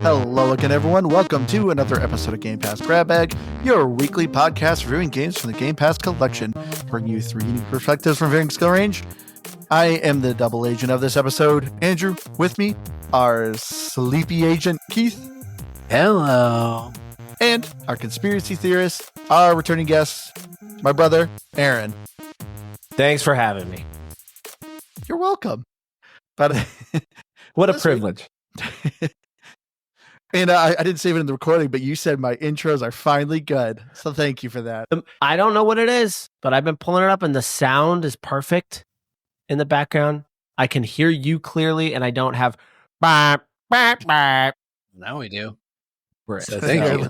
Hello again, everyone. Welcome to another episode of Game Pass Grab Bag, your weekly podcast reviewing games from the Game Pass collection, bringing you three unique perspectives from varying skill range. I am the double agent of this episode, Andrew. With me, our sleepy agent, Keith. Hello. And our conspiracy theorist, our returning guest, my brother, Aaron. Thanks for having me. You're welcome. But what a privilege. And I didn't save it in the recording, but you said my intros are finally good. So thank you for that. I don't know what it is, but I've been pulling it up and the sound is perfect in the background. I can hear you clearly and I don't have... Now we do. So thank you.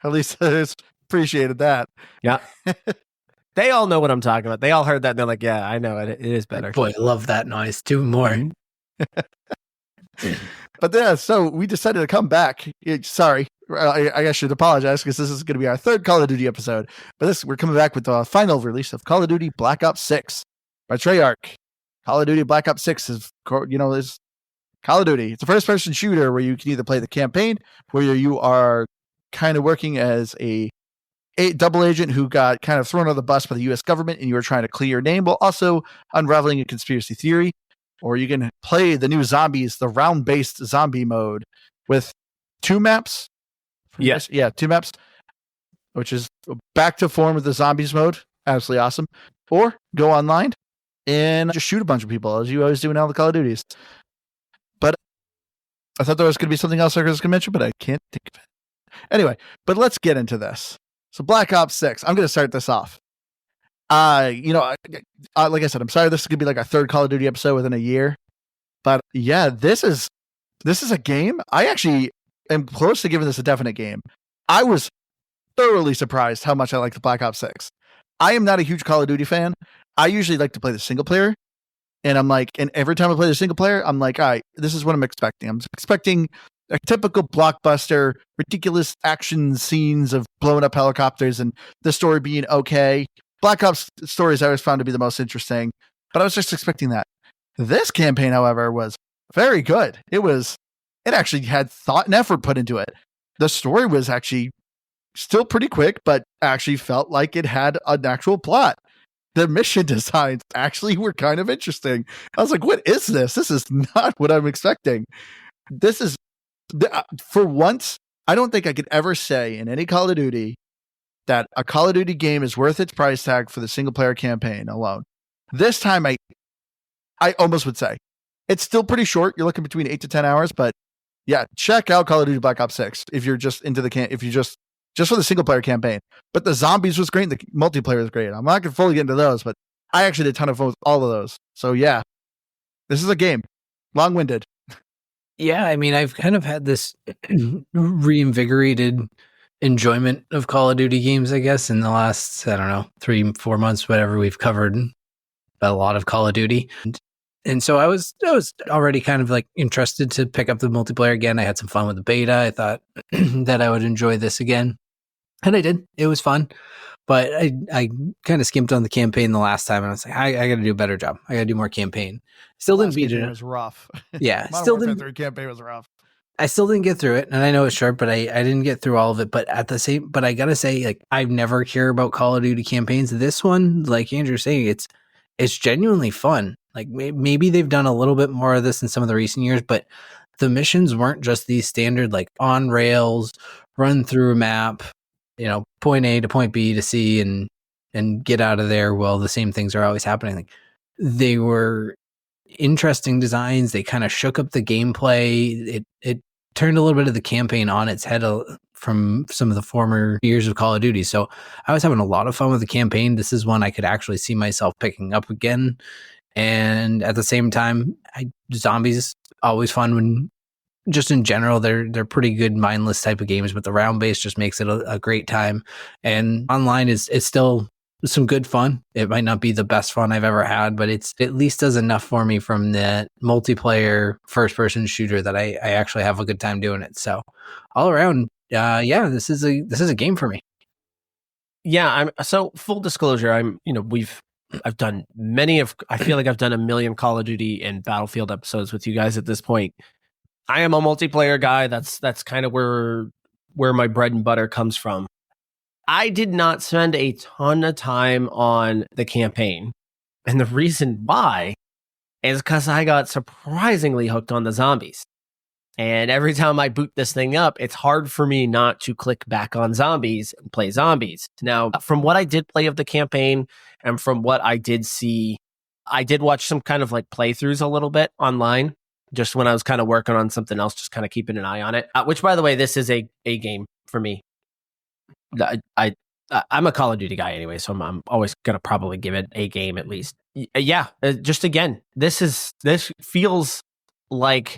At least I appreciated that. Yeah. They all know what I'm talking about. They all heard that and they're like, yeah, I know it is better. Boy, I love that noise. Do more. But yeah, so we decided to come back. Sorry, I should apologize because this is going to be our third Call of Duty episode. But we're coming back with the final release of Call of Duty Black Ops 6 by Treyarch. Call of Duty Black Ops 6 is Call of Duty. It's a first-person shooter where you can either play the campaign, where you are kind of working as a double agent who got kind of thrown on the bus by the U.S. government, and you were trying to clear your name while also unraveling a conspiracy theory. Or you can play the new zombies, the round-based zombie mode with 2 maps. Yes. Yeah, 2 maps, which is back to form with the zombies mode. Absolutely awesome. Or go online and just shoot a bunch of people, as you always do in all the Call of Duties. But I thought there was going to be something else I was going to mention, but I can't think of it. Anyway, but let's get into this. So Black Ops 6, I'm going to start this off. Like I said, I'm sorry this is gonna be like our third Call of Duty episode within a year, but yeah, this is a game. I actually am close to giving this a definite game. I was thoroughly surprised how much I like the Black Ops 6. I am not a huge Call of Duty fan. I usually like to play the single player, and every time I play the single player, I'm like, all right, this is what I'm expecting. I'm expecting a typical blockbuster, ridiculous action scenes of blowing up helicopters and the story being okay. Black Ops stories I always found to be the most interesting, but I was just expecting that. This campaign, however, was very good. It actually had thought and effort put into it. The story was actually still pretty quick, but actually felt like it had an actual plot. The mission designs actually were kind of interesting. I was like, what is this? This is not what I'm expecting. This is, for once, I don't think I could ever say in any Call of Duty that a Call of Duty game is worth its price tag for the single player campaign alone. This time, I almost would say it's still pretty short. You're looking between 8 to 10 hours, but yeah, check out Call of Duty Black Ops 6 if you're just into if you just for the single player campaign. But the zombies was great. And the multiplayer was great. I'm not going to fully get into those, but I actually did a ton of fun with all of those. So yeah, this is a game. Long-winded. Yeah, I mean, I've kind of had this reinvigorated enjoyment of Call of Duty games, I guess, in the last, 3-4 months, whatever. We've covered a lot of Call of Duty. And so I was already kind of like interested to pick up the multiplayer again. I had some fun with the beta. I thought that I would enjoy this again. And I did. It was fun. But I kind of skimped on the campaign the last time, and I was like, I got to do a better job. I got to do more campaign. Still didn't beat it. It was rough. Yeah. Still didn't. The campaign was rough. I still didn't get through it, and I know it's short, but I didn't get through all of it. But but I gotta say, like, I never care about Call of Duty campaigns. This one, like Andrew's saying, it's genuinely fun. Like maybe they've done a little bit more of this in some of the recent years, but the missions weren't just these standard like on rails, run through a map, point A to point B to C and get out of there. Well, the same things are always happening. Like they were interesting designs. They kind of shook up the gameplay. It turned a little bit of the campaign on its head from some of the former years of Call of Duty. So I was having a lot of fun with the campaign. This is one I could actually see myself picking up again. And at the same time, zombies always fun when just in general, they're pretty good mindless type of games, but the round base just makes it a great time. And online is still some good fun. It might not be the best fun I've ever had, but it's at least does enough for me from the multiplayer first person shooter that I actually have a good time doing it. So all around, this is a game for me. Yeah, so full disclosure, I've done I feel like I've done a million Call of Duty and Battlefield episodes with you guys at this point. I am a multiplayer guy. That's kind of where my bread and butter comes from. I did not spend a ton of time on the campaign. And the reason why is because I got surprisingly hooked on the zombies. And every time I boot this thing up, it's hard for me not to click back on zombies and play zombies. Now, from what I did play of the campaign and from what I did see, I did watch some kind of like playthroughs a little bit online, just when I was kind of working on something else, just kind of keeping an eye on it. Which, by the way, this is a game for me. I'm a Call of Duty guy anyway, so I'm always gonna probably give it a game at least. Yeah, just again, this feels like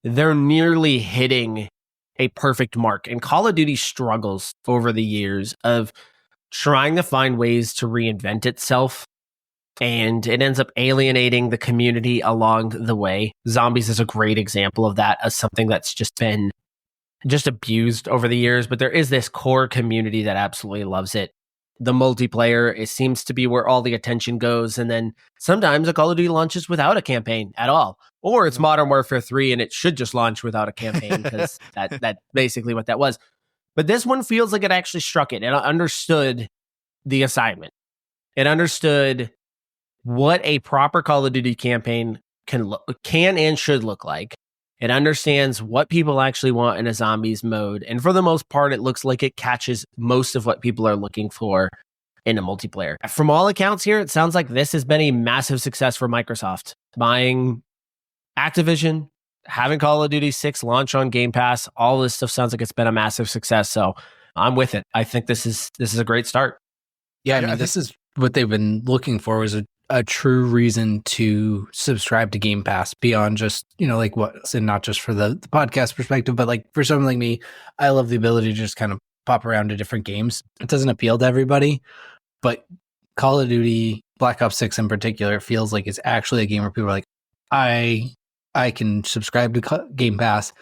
they're nearly hitting a perfect mark. And Call of Duty struggles over the years of trying to find ways to reinvent itself, and it ends up alienating the community along the way. Zombies is a great example of that, as something that's just been abused over the years, but there is this core community that absolutely loves it. The multiplayer, it seems to be where all the attention goes, and then sometimes a Call of Duty launches without a campaign at all, or it's Modern Warfare 3 and it should just launch without a campaign, because that basically what that was. But this one feels like it actually struck it and understood the assignment. It understood what a proper Call of Duty campaign can and should look like. It understands what people actually want in a zombies mode. And for the most part, it looks like it catches most of what people are looking for in a multiplayer. From all accounts here, it sounds like this has been a massive success for Microsoft. Buying Activision, having Call of Duty 6 launch on Game Pass, all this stuff sounds like it's been a massive success. So I'm with it. I think this is a great start. Yeah, I mean, this is what they've been looking for, was a true reason to subscribe to Game Pass beyond just, like what, and not just for the podcast perspective, but like for someone like me, I love the ability to just kind of pop around to different games. It doesn't appeal to everybody, but Call of Duty, Black Ops 6 in particular, feels like it's actually a game where people are like, I can subscribe to Game Pass,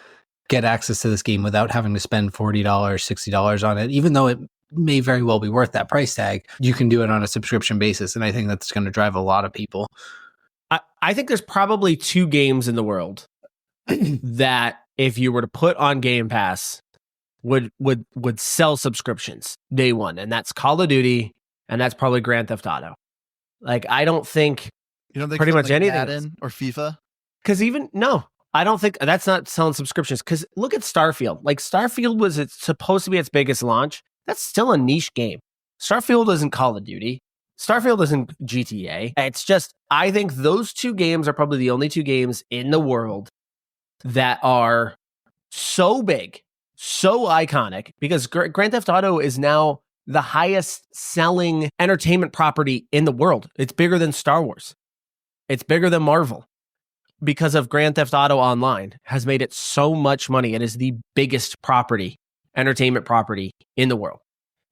get access to this game without having to spend $40, $60 on it, even though it may very well be worth that price tag. You can do it on a subscription basis, and I think that's going to drive a lot of people. I think there's probably 2 games in the world that if you were to put on Game Pass would sell subscriptions day one, and that's Call of Duty, and that's probably Grand Theft Auto. Like, I don't think pretty much anything Madden or FIFA, because I don't think that's not selling subscriptions. Because look at Starfield. Like, Starfield was supposed to be its biggest launch. That's still a niche game. Starfield isn't Call of Duty. Starfield isn't GTA. It's just, I think those 2 games are probably the only 2 games in the world that are so big, so iconic, because Grand Theft Auto is now the highest selling entertainment property in the world. It's bigger than Star Wars. It's bigger than Marvel, because of Grand Theft Auto Online has made it so much money. It is the biggest entertainment property in the world.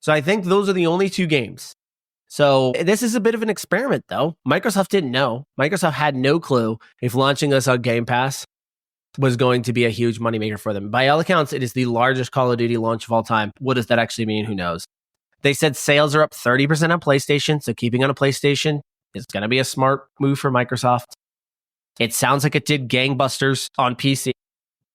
So I think those are the only 2 games. So this is a bit of an experiment, though. Microsoft didn't know. Microsoft had no clue if launching this on Game Pass was going to be a huge moneymaker for them. By all accounts, it is the largest Call of Duty launch of all time. What does that actually mean? Who knows? They said sales are up 30% on PlayStation, so keeping on a PlayStation is going to be a smart move for Microsoft. It sounds like it did gangbusters on PC.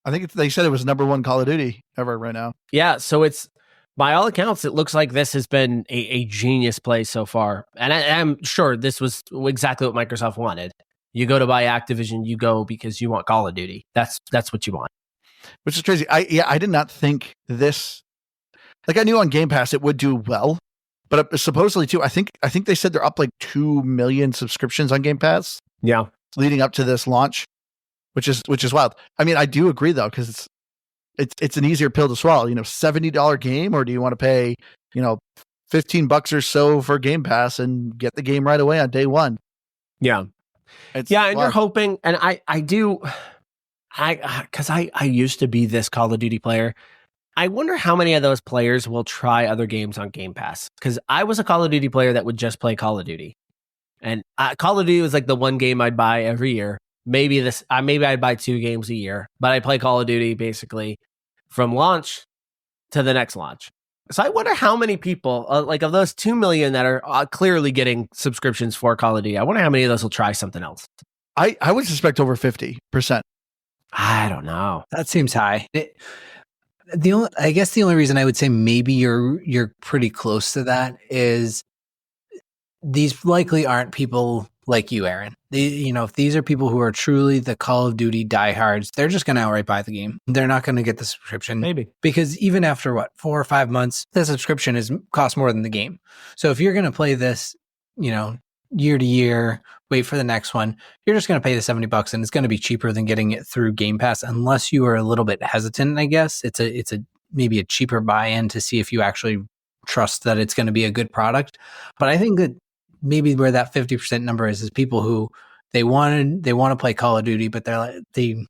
I think they said it was number 1 Call of Duty ever right now. Yeah, so it's, by all accounts, it looks like this has been a genius play so far. And I'm sure this was exactly what Microsoft wanted. You go to buy Activision, you go because you want Call of Duty. That's what you want. Which is crazy. I did not think this, like, I knew on Game Pass it would do well, but supposedly too, I think they said they're up like 2 million subscriptions on Game Pass. Yeah. Leading up to this launch, which is wild. I mean, I do agree though, because it's an easier pill to swallow. $70 game, or do you want to pay $15 or so for Game Pass and get the game right away on day one? Yeah, and you're hoping, and I do, because I used to be this Call of Duty player. I wonder how many of those players will try other games on Game Pass, because I was a Call of Duty player that would just play Call of Duty. And Call of Duty was like the one game I'd buy every year. Maybe I'd buy 2 games a year, but I play Call of Duty basically from launch to the next launch. So I wonder how many people, like of those 2 million that are clearly getting subscriptions for Call of Duty, I wonder how many of those will try something else. I would suspect over 50%. I don't know. That seems high. I guess the only reason I would say maybe you're pretty close to that is these likely aren't people like you, Aaron. If these are people who are truly the Call of Duty diehards, they're just going to outright buy the game. They're not going to get the subscription. Maybe. Because even after 4 or 5 months, the subscription costs more than the game. So if you're going to play this, year to year, wait for the next one, you're just going to pay the $70 and it's going to be cheaper than getting it through Game Pass, unless you are a little bit hesitant, I guess. It's maybe a cheaper buy-in to see if you actually trust that it's going to be a good product. But I think that maybe where that 50% number is people who they want to play Call of Duty, but they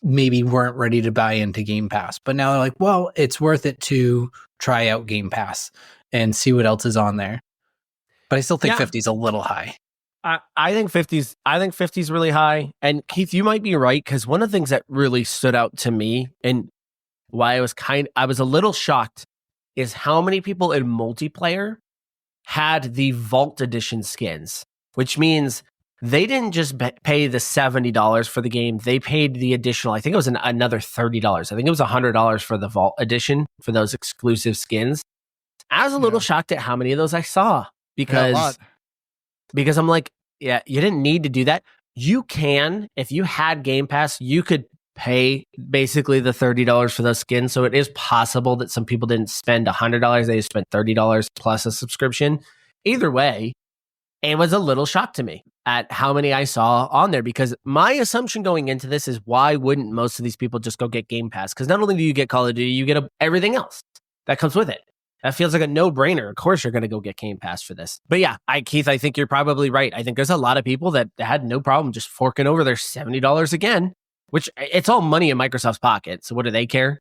maybe weren't ready to buy into Game Pass. But now they're like, well, it's worth it to try out Game Pass and see what else is on there. But I still think 50 is a little high. I think 50's really high. And Keith, you might be right, because one of the things that really stood out to me and why I was a little shocked is how many people in multiplayer had the Vault Edition skins, which means they didn't just pay the $70 for the game. They paid the additional, I think it was another $30. I think it was $100 for the Vault Edition for those exclusive skins. I was a little shocked at how many of those I saw because I'm like, yeah, you didn't need to do that. You can, if you had Game Pass, you could pay basically the $30 for those skins. So it is possible that some people didn't spend $100. They just spent $30 plus a subscription. Either way, it was a little shock to me at how many I saw on there, because my assumption going into this is, why wouldn't most of these people just go get Game Pass? Because not only do you get Call of Duty, you get everything else that comes with it. That feels like a no-brainer. Of course you're going to go get Game Pass for this. But yeah, Keith, I think you're probably right. I think there's a lot of people that had no problem just forking over their $70 again, which it's all money in Microsoft's pocket. So what do they care?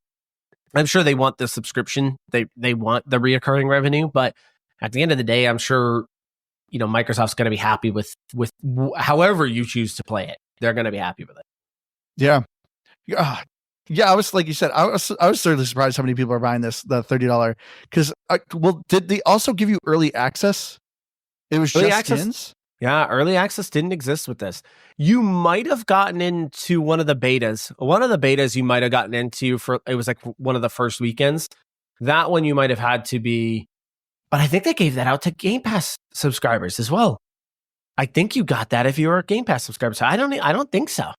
I'm sure they want the subscription. They want the reoccurring revenue. But at the end of the day, I'm sure Microsoft's going to be happy with however you choose to play it. They're going to be happy with it. Yeah. Yeah, I was, like you said, I was certainly surprised how many people are buying the $30. Because, did they also give you early access? It was early just access? Skins? Yeah, early access didn't exist with this. You might have gotten into one of the betas. One of the betas you might have gotten into it was like one of the first weekends. That one you might have had to be, but I think they gave that out to Game Pass subscribers as well. I think you got that if you were a Game Pass subscriber. So I don't think so.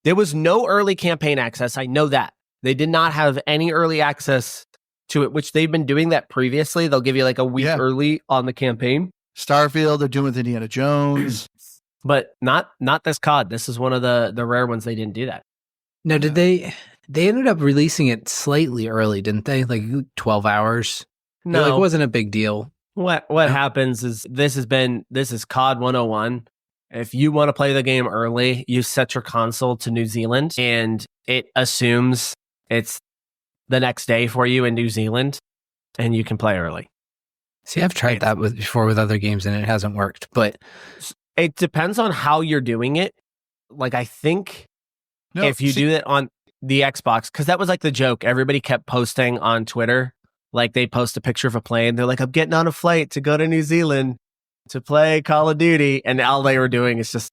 There was no early campaign access. I know that. They did not have any early access to it, which they've been doing that previously. They'll give you like a week early on the campaign. Starfield, they're doing with Indiana Jones. But not this COD. This is one of the rare ones they didn't do that. No, did they ended up releasing it slightly early, didn't they? Like 12 hours? No. It wasn't a big deal. What happens is this is COD 101. If you want to play the game early, you set your console to New Zealand and it assumes it's the next day for you in New Zealand and you can play early. See, I've tried that before with other games and it hasn't worked, but it depends on how you're doing it. Like, I think if you do it on the Xbox, because that was like the joke. Everybody kept posting on Twitter. Like, they post a picture of a plane. They're like, I'm getting on a flight to go to New Zealand to play Call of Duty. And all they were doing is just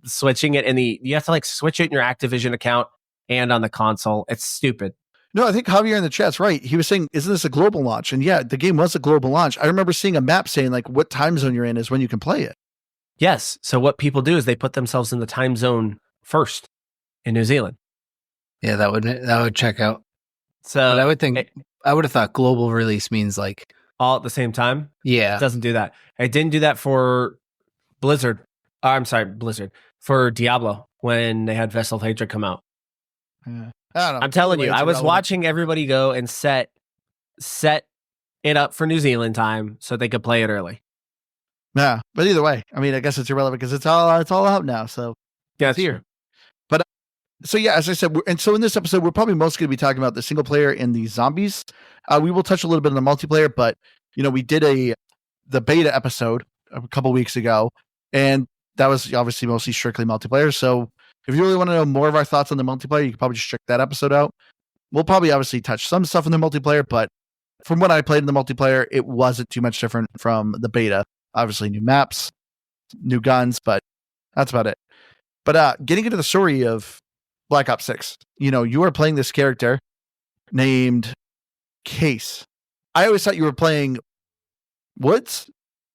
switching it you have to like switch it in your Activision account and on the console. It's stupid. No, I think Javier in the chat's right. He was saying, isn't this a global launch? And yeah, the game was a global launch. I remember seeing a map saying like what time zone you're in is when you can play it. Yes. So what people do is they put themselves in the time zone first in New Zealand. Yeah, that would check out. So but I would have thought global release means like all at the same time. Yeah. It doesn't do that. It didn't do that for Blizzard. For Diablo when they had Vessel Hydra come out. Yeah. I don't know. I'm telling you, I was watching everybody go and set it up for New Zealand time so they could play it early. Yeah, but either way, I mean, I guess it's irrelevant because it's all out now. So yeah, it's here. But so yeah, as I said, and so in this episode, we're probably mostly going to be talking about the single player and the zombies. We will touch a little bit on the multiplayer, but we did the beta episode a couple weeks ago, and that was obviously mostly strictly multiplayer. So if you really want to know more of our thoughts on the multiplayer, you can probably just check that episode out. We'll probably obviously touch some stuff in the multiplayer, but from what I played in the multiplayer, it wasn't too much different from the beta. Obviously, new maps, new guns, but that's about it. But getting into the story of Black Ops 6. You are playing this character named Case. I always thought you were playing Woods?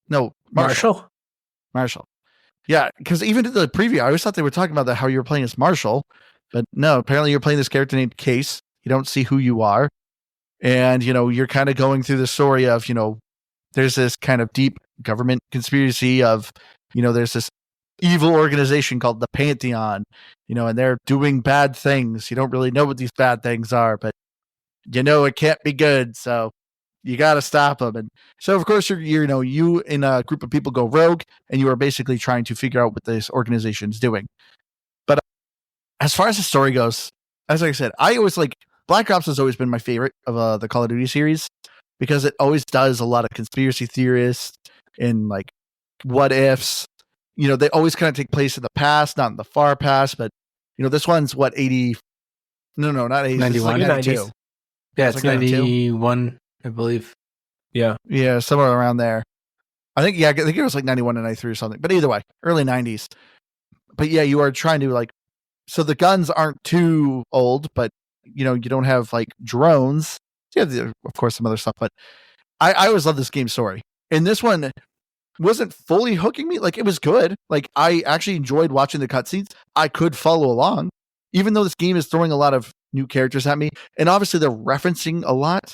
No, Marshall. Yeah, because even in the preview, I always thought they were talking about how you were playing as Marshall, but no, apparently you're playing this character named Case. You don't see who you are. And, you're kind of going through the story of, there's this kind of deep government conspiracy of, there's this evil organization called the Pantheon, and they're doing bad things. You don't really know what these bad things are, but it can't be good. So you got to stop them. And so, of course, you in a group of people go rogue, and you are basically trying to figure out what this organization is doing. But as far as the story goes, as I said, I always Black Ops has always been my favorite of the Call of Duty series because it always does a lot of conspiracy theorists and what ifs. They always kind of take place in the past, not in the far past, but this one's what 80? No, not 80. 91, 92. Yeah, it's 91, I believe. Yeah, somewhere around there. I think it was 91 and 93 or something. But either way, early 90s. But yeah, you are trying to so the guns aren't too old, but you don't have drones. You have, of course, some other stuff, but I always love this game story. And this one wasn't fully hooking me. It was good. I actually enjoyed watching the cutscenes. I could follow along, even though this game is throwing a lot of new characters at me. And obviously they're referencing a lot.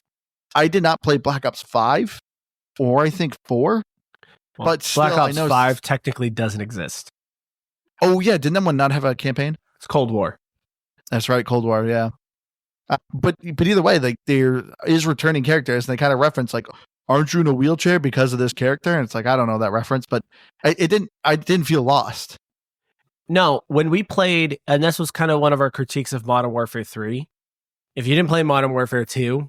I did not play Black Ops 5 or I think 4. Well, but still, Black Ops 5 technically doesn't exist. Oh yeah, didn't that one not have a campaign? It's Cold War. That's right, Cold War, yeah. But either way, there is returning characters, and they kind of reference aren't you in a wheelchair because of this character? And it's I don't know that reference, but I didn't feel lost. No, when we played, and this was kind of one of our critiques of Modern Warfare 3, if you didn't play Modern Warfare 2,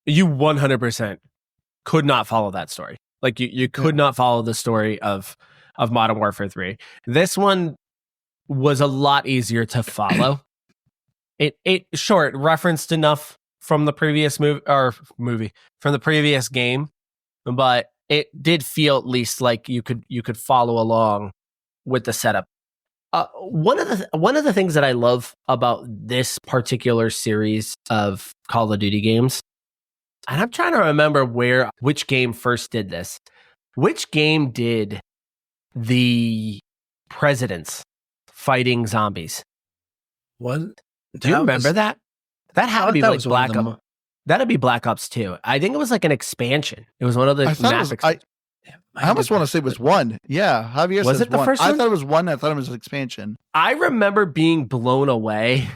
you 100% could not follow that story. You could not follow the story of Modern Warfare 3. This one was a lot easier to follow. It referenced enough from the previous movie from the previous game, but it did feel at least like you could follow along with the setup. One of the things that I love about this particular series of Call of Duty games, and I'm trying to remember which game first did this. Which game did the presidents fighting zombies? What? Do you remember that? That had to be Black Ops. That'd be Black Ops 2. I think it was an expansion. It was one of the I almost want to say it was 1. Yeah. Javier was says it the 1. first I one? thought it was 1. I thought it was an expansion. I remember being blown away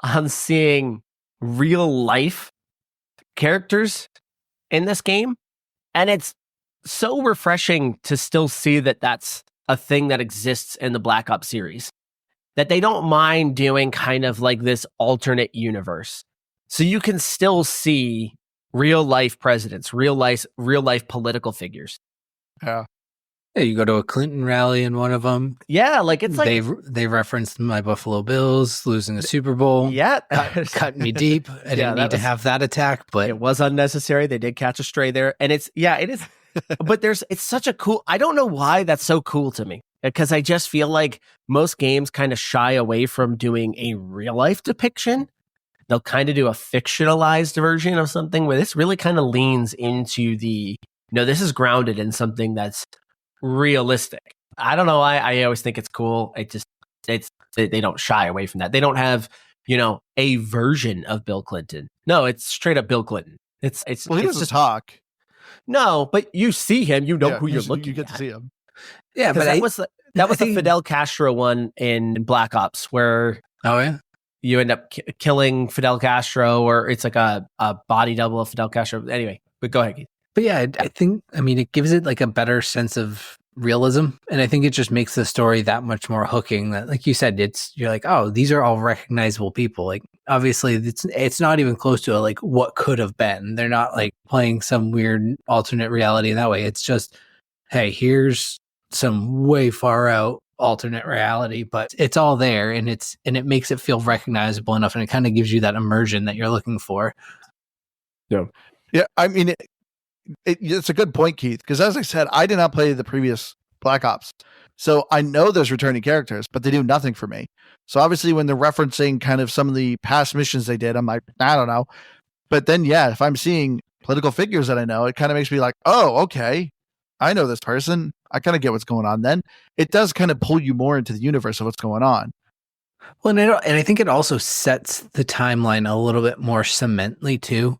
on seeing real life characters in this game. And it's so refreshing to still see that that's a thing that exists in the Black Ops series. That they don't mind doing kind of this alternate universe. So you can still see real life presidents, real life political figures. Yeah. Yeah, you go to a Clinton rally in one of them. Yeah, it's they referenced my Buffalo Bills losing the Super Bowl. Yeah, cut me deep. I didn't need to have that attack, but it was unnecessary. They did catch a stray there, and it is. But it's such a cool. I don't know why that's so cool to me, because I just feel like most games kind of shy away from doing a real life depiction. They'll kind of do a fictionalized version of something where this really kind of leans into this is grounded in something that's realistic. I don't know why. I always think it's cool. They don't shy away from that. They don't have, a version of Bill Clinton. No, it's straight up Bill Clinton. He doesn't just talk. No, but you see him, who you're looking at. You get to see him. Yeah, but that was the Fidel Castro one in Black Ops where you end up killing Fidel Castro, or it's a body double of Fidel Castro. Anyway, but go ahead, Keith. But yeah, I think, it gives it a better sense of realism. And I think it just makes the story that much more hooking that, like you said, you're oh, these are all recognizable people. Obviously it's not even close to what could have been. They're not playing some weird alternate reality in that way. It's just, hey, here's some way far out alternate reality, but it's all there, and it makes it feel recognizable enough, and it kind of gives you that immersion that you're looking for. Yeah. It's a good point, Keith, because as I said, I did not play the previous Black Ops. So I know there's returning characters, but they do nothing for me. So obviously when they're referencing kind of some of the past missions they did, I'm like, I don't know. But then, yeah, if I'm seeing political figures that I know, it kind of makes me like, oh, okay, I know this person. I kind of get what's going on. Then it does kind of pull you more into the universe of what's going on. Well, and I think it also sets the timeline a little bit more cemently too.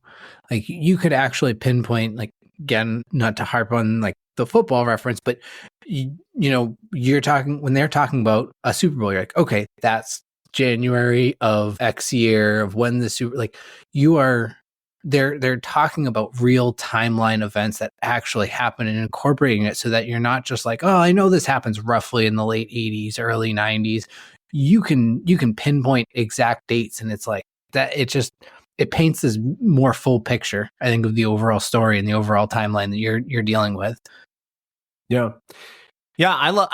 Like you could actually pinpoint, like, again, not to harp on like the football reference, but you know, when they're talking about a Super Bowl, you're like, okay, that's January of X year of when the Super, like they're talking about real timeline events that actually happen and incorporating it so that you're not just like, oh, I know this happens roughly in the late 80s, early 90s. You can pinpoint exact dates, and it's like that. It paints this more full picture, I think, of the overall story and the overall timeline that you're dealing with. Yeah. Yeah, I love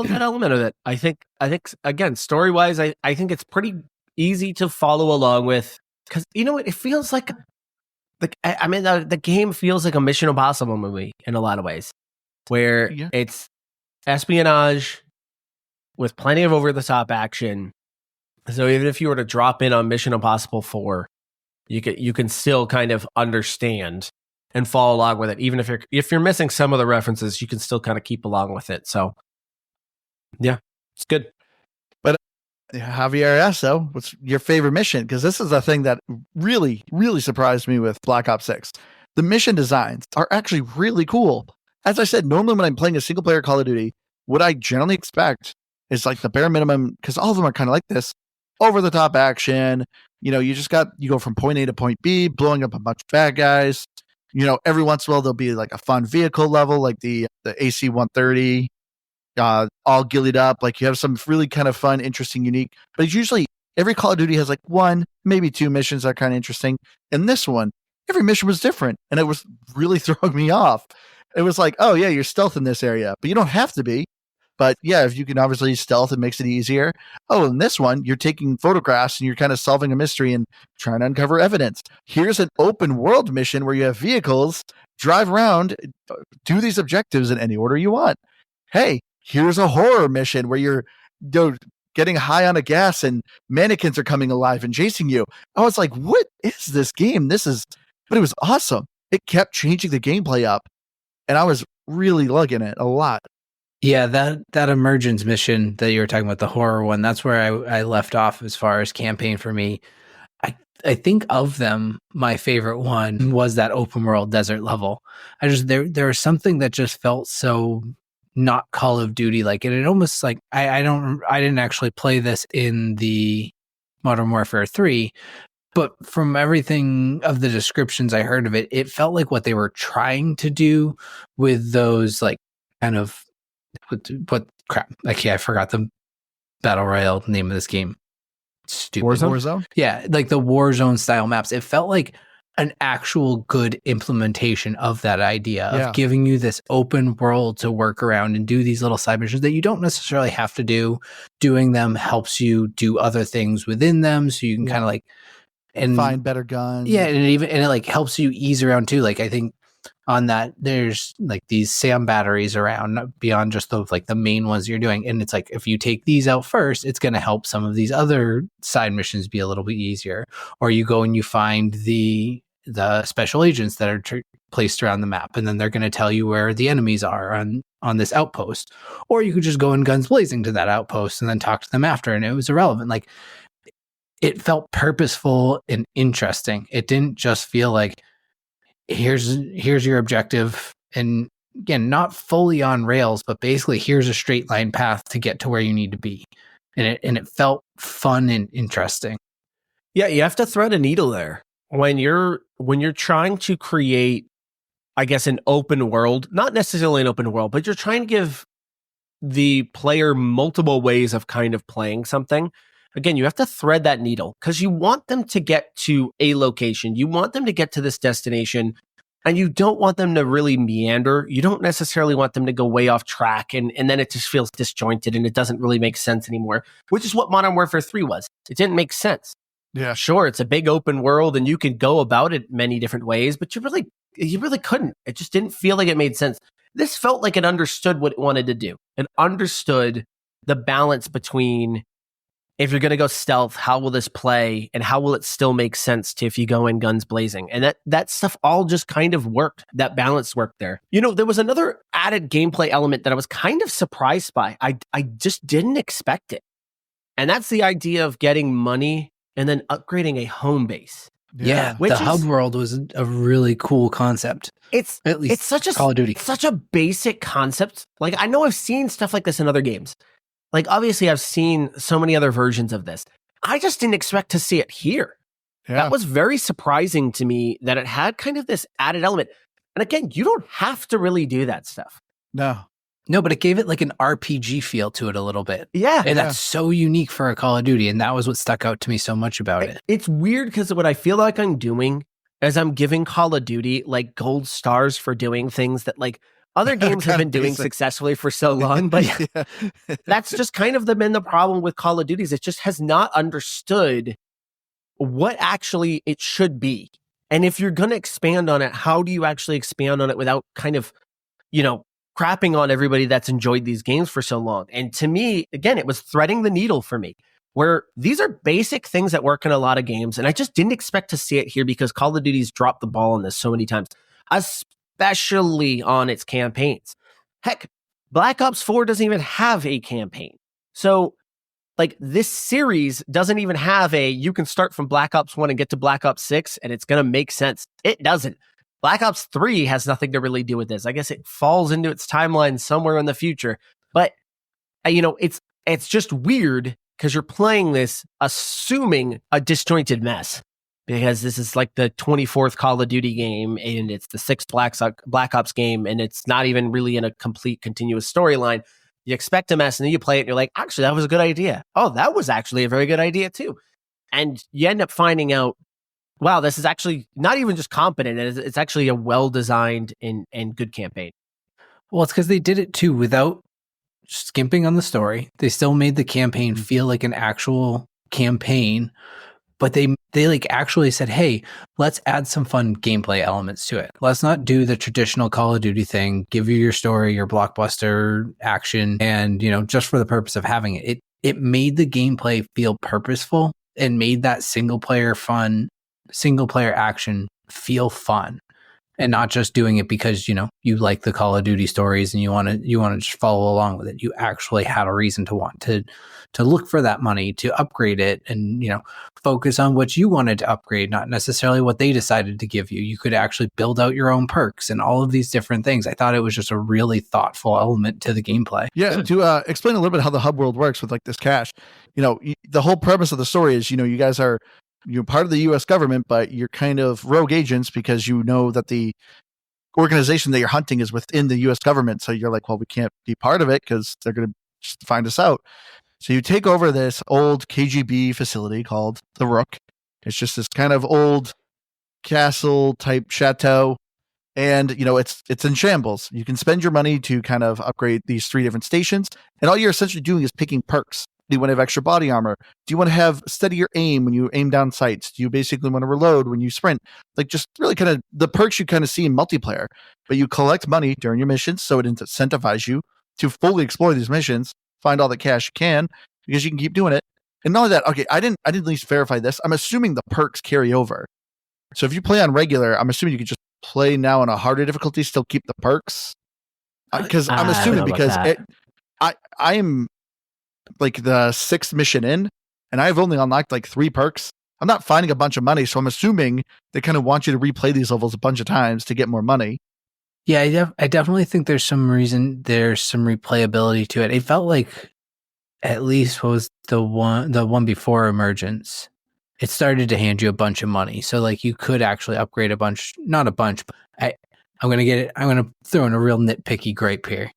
that element of it. I think again, story-wise, I think it's pretty easy to follow along with, because you know what, it feels like I mean the game feels like a Mission Impossible movie in a lot of ways, where it's espionage with plenty of over-the-top action. So even if you were to drop in on Mission Impossible 4, you can still kind of understand and follow along with it. Even if you're missing some of the references, you can still kind of keep along with it. So yeah, it's good. But Javier Esso, what's your favorite mission? Because this is a thing that really, really surprised me with Black Ops 6. The mission designs are actually really cool. As I said, normally when I'm playing a single player Call of Duty, what I generally expect is like the bare minimum, because all of them are kind of like this, over the top action. You know, you go from point A to point B, blowing up a bunch of bad guys. You know, every once in a while there'll be like a fun vehicle level, like the AC-130, all gillied up. Like you have some really kind of fun, interesting, unique. But it's usually every Call of Duty has like one, maybe two missions that are kind of interesting. And this one, every mission was different, and it was really throwing me off. It was like, oh yeah, you're stealth in this area, but you don't have to be. But yeah, if you can obviously stealth, it makes it easier. Oh, in this one, you're taking photographs and you're kind of solving a mystery and trying to uncover evidence. Here's an open world mission where you have vehicles, drive around, do these objectives in any order you want. Hey, here's a horror mission where you're getting high on a gas and mannequins are coming alive and chasing you. I was like, what is this game? But it was awesome. It kept changing the gameplay up, and I was really liking it a lot. Yeah, that emergence mission that you were talking about, the horror one, that's where I left off as far as campaign for me. I think of them, my favorite one was that open world desert level. There was something that just felt so not Call of Duty like, and it almost like I didn't actually play this in the Modern Warfare 3, but from everything of the descriptions I heard of it, it felt like what they were trying to do with those like kind of what crap. Okay, I forgot the battle royale name of this game. Stupid. Warzone? Yeah, like the Warzone style maps. It felt like an actual good implementation of that idea of giving you this open world to work around and do these little side missions that you don't necessarily have to do. Doing them helps you do other things within them, so you can kind of like and find better guns. Yeah, and it like helps you ease around too. Like I think on that there's like these SAM batteries around beyond just the main ones you're doing, and it's like if you take these out first, it's going to help some of these other side missions be a little bit easier. Or you go and you find the special agents that are placed around the map, and then they're going to tell you where the enemies are on this outpost. Or you could just go in guns blazing to that outpost and then talk to them after, and it was irrelevant. Like it felt purposeful and interesting. It didn't just feel like here's your objective, and again, not fully on rails, but basically here's a straight line path to get to where you need to be. And it felt fun and interesting. Yeah, you have to thread a needle there when you're trying to create, I guess, an open world, not necessarily an open world, but you're trying to give the player multiple ways of kind of playing something. Again, you have to thread that needle because you want them to get to a location. You want them to get to this destination, and you don't want them to really meander. You don't necessarily want them to go way off track, and then it just feels disjointed and it doesn't really make sense anymore, which is what Modern Warfare 3 was. It didn't make sense. Yeah, sure, it's a big open world and you can go about it many different ways, but you really couldn't. It just didn't feel like it made sense. this felt like it understood what it wanted to do. It understood the balance between, if you're going to go stealth, how will this play, and how will it still make sense to if you go in guns blazing? And that stuff all just kind of worked. That balance worked there. There was another added gameplay element that I was kind of surprised by. I just didn't expect it. And that's the idea of getting money and then upgrading a home base. Yeah, the hub world was a really cool concept. It's at least it's such a Call of Duty. Such a basic concept. Like, I know I've seen stuff like this in other games. Like, obviously, I've seen so many other versions of this. I just didn't expect to see it here. Yeah. That was very surprising to me, that it had kind of this added element. And again, you don't have to really do that stuff. No, but it gave it like an RPG feel to it a little bit. Yeah. And that's so unique for a Call of Duty. And that was what stuck out to me so much about it. It's weird because what I feel like I'm doing is I'm giving Call of Duty like gold stars for doing things that like other games have been doing successfully for so long. But that's just kind of been the problem with Call of Duty, is it just has not understood what actually it should be. And if you're going to expand on it, how do you actually expand on it without kind of, crapping on everybody that's enjoyed these games for so long? And to me, again, it was threading the needle for me, where these are basic things that work in a lot of games. And I just didn't expect to see it here, because Call of Duty's dropped the ball on this so many times, especially on its campaigns. Heck, Black Ops 4 doesn't even have a campaign. So, like, this series doesn't even have you can start from Black Ops 1 and get to Black Ops 6, and it's going to make sense. It doesn't. Black Ops 3 has nothing to really do with this. I guess it falls into its timeline somewhere in the future. But, it's just weird, because you're playing this assuming a disjointed mess. Because this is like the 24th Call of Duty game, and it's the 6th Black Ops game, and it's not even really in a complete continuous storyline. You expect a mess, and then you play it, and you're like, actually, that was a good idea. Oh, that was actually a very good idea, too. And you end up finding out, wow, this is actually not even just competent. It's actually a well-designed and good campaign. Well, it's because they did it, too, without skimping on the story. They still made the campaign feel like an actual campaign, but they like actually said, hey, let's add some fun gameplay elements to it. Let's not do the traditional Call of Duty thing, give you your story, your blockbuster action, and, just for the purpose of having it. It made the gameplay feel purposeful and made that single player action feel fun, and not just doing it because, you like the Call of Duty stories and you want to just follow along with it. You actually had a reason to want to look for that money, to upgrade it, and, focus on what you wanted to upgrade, not necessarily what they decided to give you. You could actually build out your own perks and all of these different things. I thought it was just a really thoughtful element to the gameplay. Yeah, to explain a little bit how the hub world works with like this cash, the whole premise of the story is, you guys are, you're part of the U.S. government, but you're kind of rogue agents, because you know that the organization that you're hunting is within the U.S. government. So you're like, well, we can't be part of it because they're going to just find us out. So you take over this old KGB facility called the Rook. It's just this kind of old castle type chateau. And, it's in shambles. You can spend your money to kind of upgrade these 3 different stations. And all you're essentially doing is picking perks. Do you want to have extra body armor? Do you want to have steadier aim when you aim down sights? Do you basically want to reload when you sprint? Like, just really kind of the perks you kind of see in multiplayer. But you collect money during your missions, so it incentivizes you to fully explore these missions, find all the cash you can, because you can keep doing it. And not only that, okay, I didn't at least verify this. I'm assuming the perks carry over. So if you play on regular, I'm assuming you could just play now on a harder difficulty, still keep the perks. Because I'm assuming, because I am like the 6th mission in, and I've only unlocked like 3 perks. I'm not finding a bunch of money, so I'm assuming they kind of want you to replay these levels a bunch of times to get more money. Yeah, I definitely think there's some replayability to it. It felt like, at least what was the one before Emergence, it started to hand you a bunch of money. So like you could actually upgrade a bunch, not a bunch, but I'm going to throw in a real nitpicky gripe here.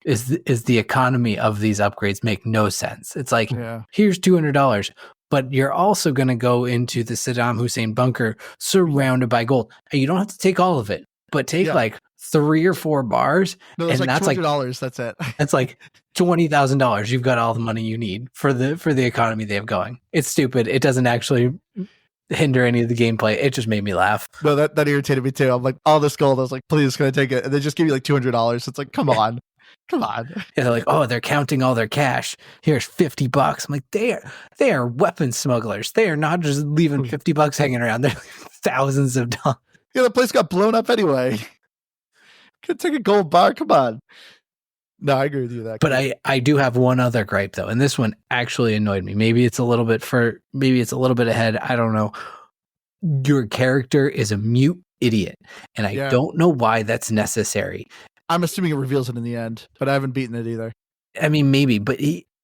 Is the economy of these upgrades make no sense. It's like, here's $200, but you're also going to go into the Saddam Hussein bunker surrounded by gold. And you don't have to take all of it, but take like 3 or 4 bars. No, and like that's $200, like, that's it. That's like $20,000. You've got all the money you need for the economy they have going. It's stupid. It doesn't actually hinder any of the gameplay. It just made me laugh. No, that irritated me too. I'm like, all this gold. I was like, please, can I take it? And they just give you like $200. It's like, come on. Come on. Yeah, they're like, oh, they're counting all their cash. Here's $50. I'm like, they are weapon smugglers. They are not just leaving $50 hanging around. They're thousands of dollars. Yeah, the place got blown up anyway. Could take a gold bar. Come on. No, I agree with you that. But I do have one other gripe though, and this one actually annoyed me. Maybe it's a little bit ahead. I don't know. Your character is a mute idiot, and I don't know why that's necessary. I'm assuming it reveals it in the end, but I haven't beaten it either. I mean, maybe, but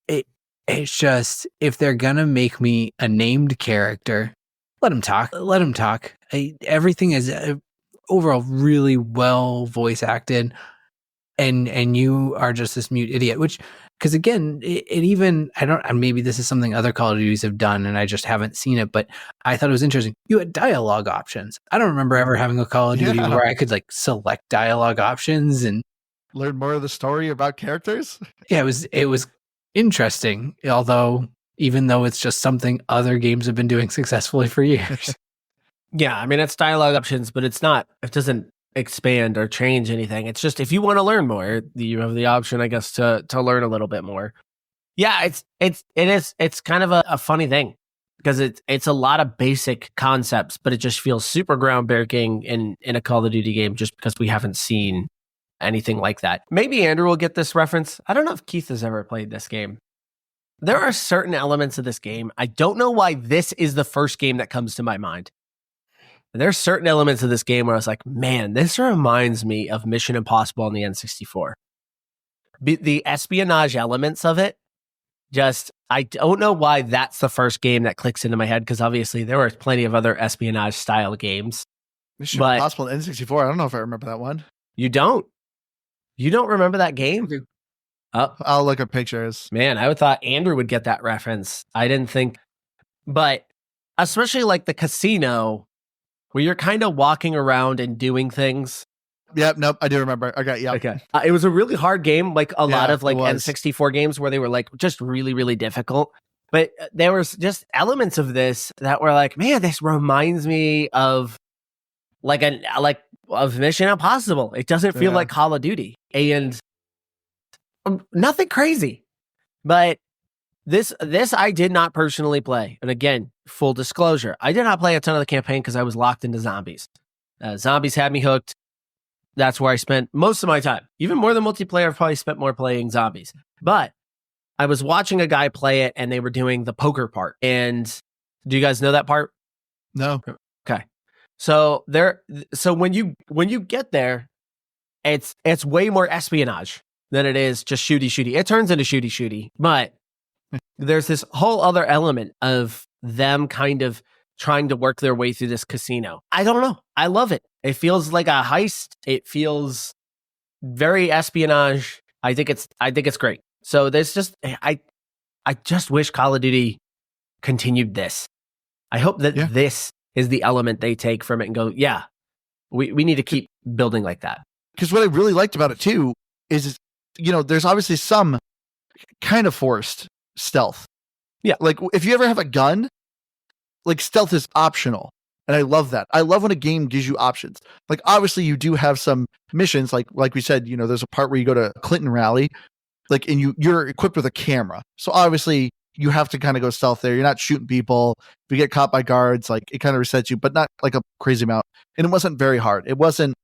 it's just, if they're gonna make me a named character, let him talk. Let him talk. Everything is overall really well voice acted. And you are just this mute idiot, which, because again, it even, maybe this is something other Call of Duties have done and I just haven't seen it, but I thought it was interesting. You had dialogue options. I don't remember ever having a Call of Duty where I could like select dialogue options and learn more of the story about characters. Yeah, it was interesting, even though it's just something other games have been doing successfully for years. Yeah, I mean, it's dialogue options, but it doesn't expand or change anything. It's just, if you want to learn more, you have the option, I guess, to learn a little bit more. Yeah, it's kind of a funny thing, because it's a lot of basic concepts, but it just feels super groundbreaking in a Call of Duty game, just because we haven't seen anything like that. Maybe Andrew will get this reference. I don't know if Keith has ever played this game. There are certain elements of this game. I don't know why this is the first game that comes to my mind. There's certain elements of this game where I was like, man, this reminds me of Mission Impossible on the N64. The espionage elements of it, I don't know why that's the first game that clicks into my head, because obviously there were plenty of other espionage style games. Mission Impossible on N64, I don't know if I remember that one. You don't remember that game? Oh, I'll look at pictures. Man, I would thought Andrew would get that reference. I didn't think, but especially like the casino, where you're kind of walking around and doing things. Yep, nope, I do remember. Okay, yeah. Okay. It was a really hard game, like a lot of like N64 games where they were like just really, really difficult. But there was just elements of this that were like, man, this reminds me of of Mission Impossible. It doesn't feel like Call of Duty. And nothing crazy. But this I did not personally play. And again, full disclosure, I did not play a ton of the campaign because I was locked into zombies. Zombies had me hooked. That's where I spent most of my time. Even more than multiplayer, I've probably spent more playing zombies. But I was watching a guy play it, and they were doing the poker part. And do you guys know that part? No. Okay. So when you get there, it's way more espionage than it is just shooty. It turns into shooty, but there's this whole other element of them kind of trying to work their way through this casino. I don't know. I love it. It feels like a heist. It feels very espionage. I think it's great. So there's just, I just wish Call of Duty continued this. I hope that this is the element they take from it and go, yeah, we need to keep building like that. Because what I really liked about it too is, there's obviously some kind of forced stealth. Yeah. Like if you ever have a gun, like stealth is optional. And I love that. I love when a game gives you options. Like obviously you do have some missions, like we said, there's a part where you go to a Clinton rally, like, and you're equipped with a camera. So obviously you have to kind of go stealth there. You're not shooting people. If you get caught by guards, like it kind of resets you, but not like a crazy amount. And it wasn't very hard. It wasn't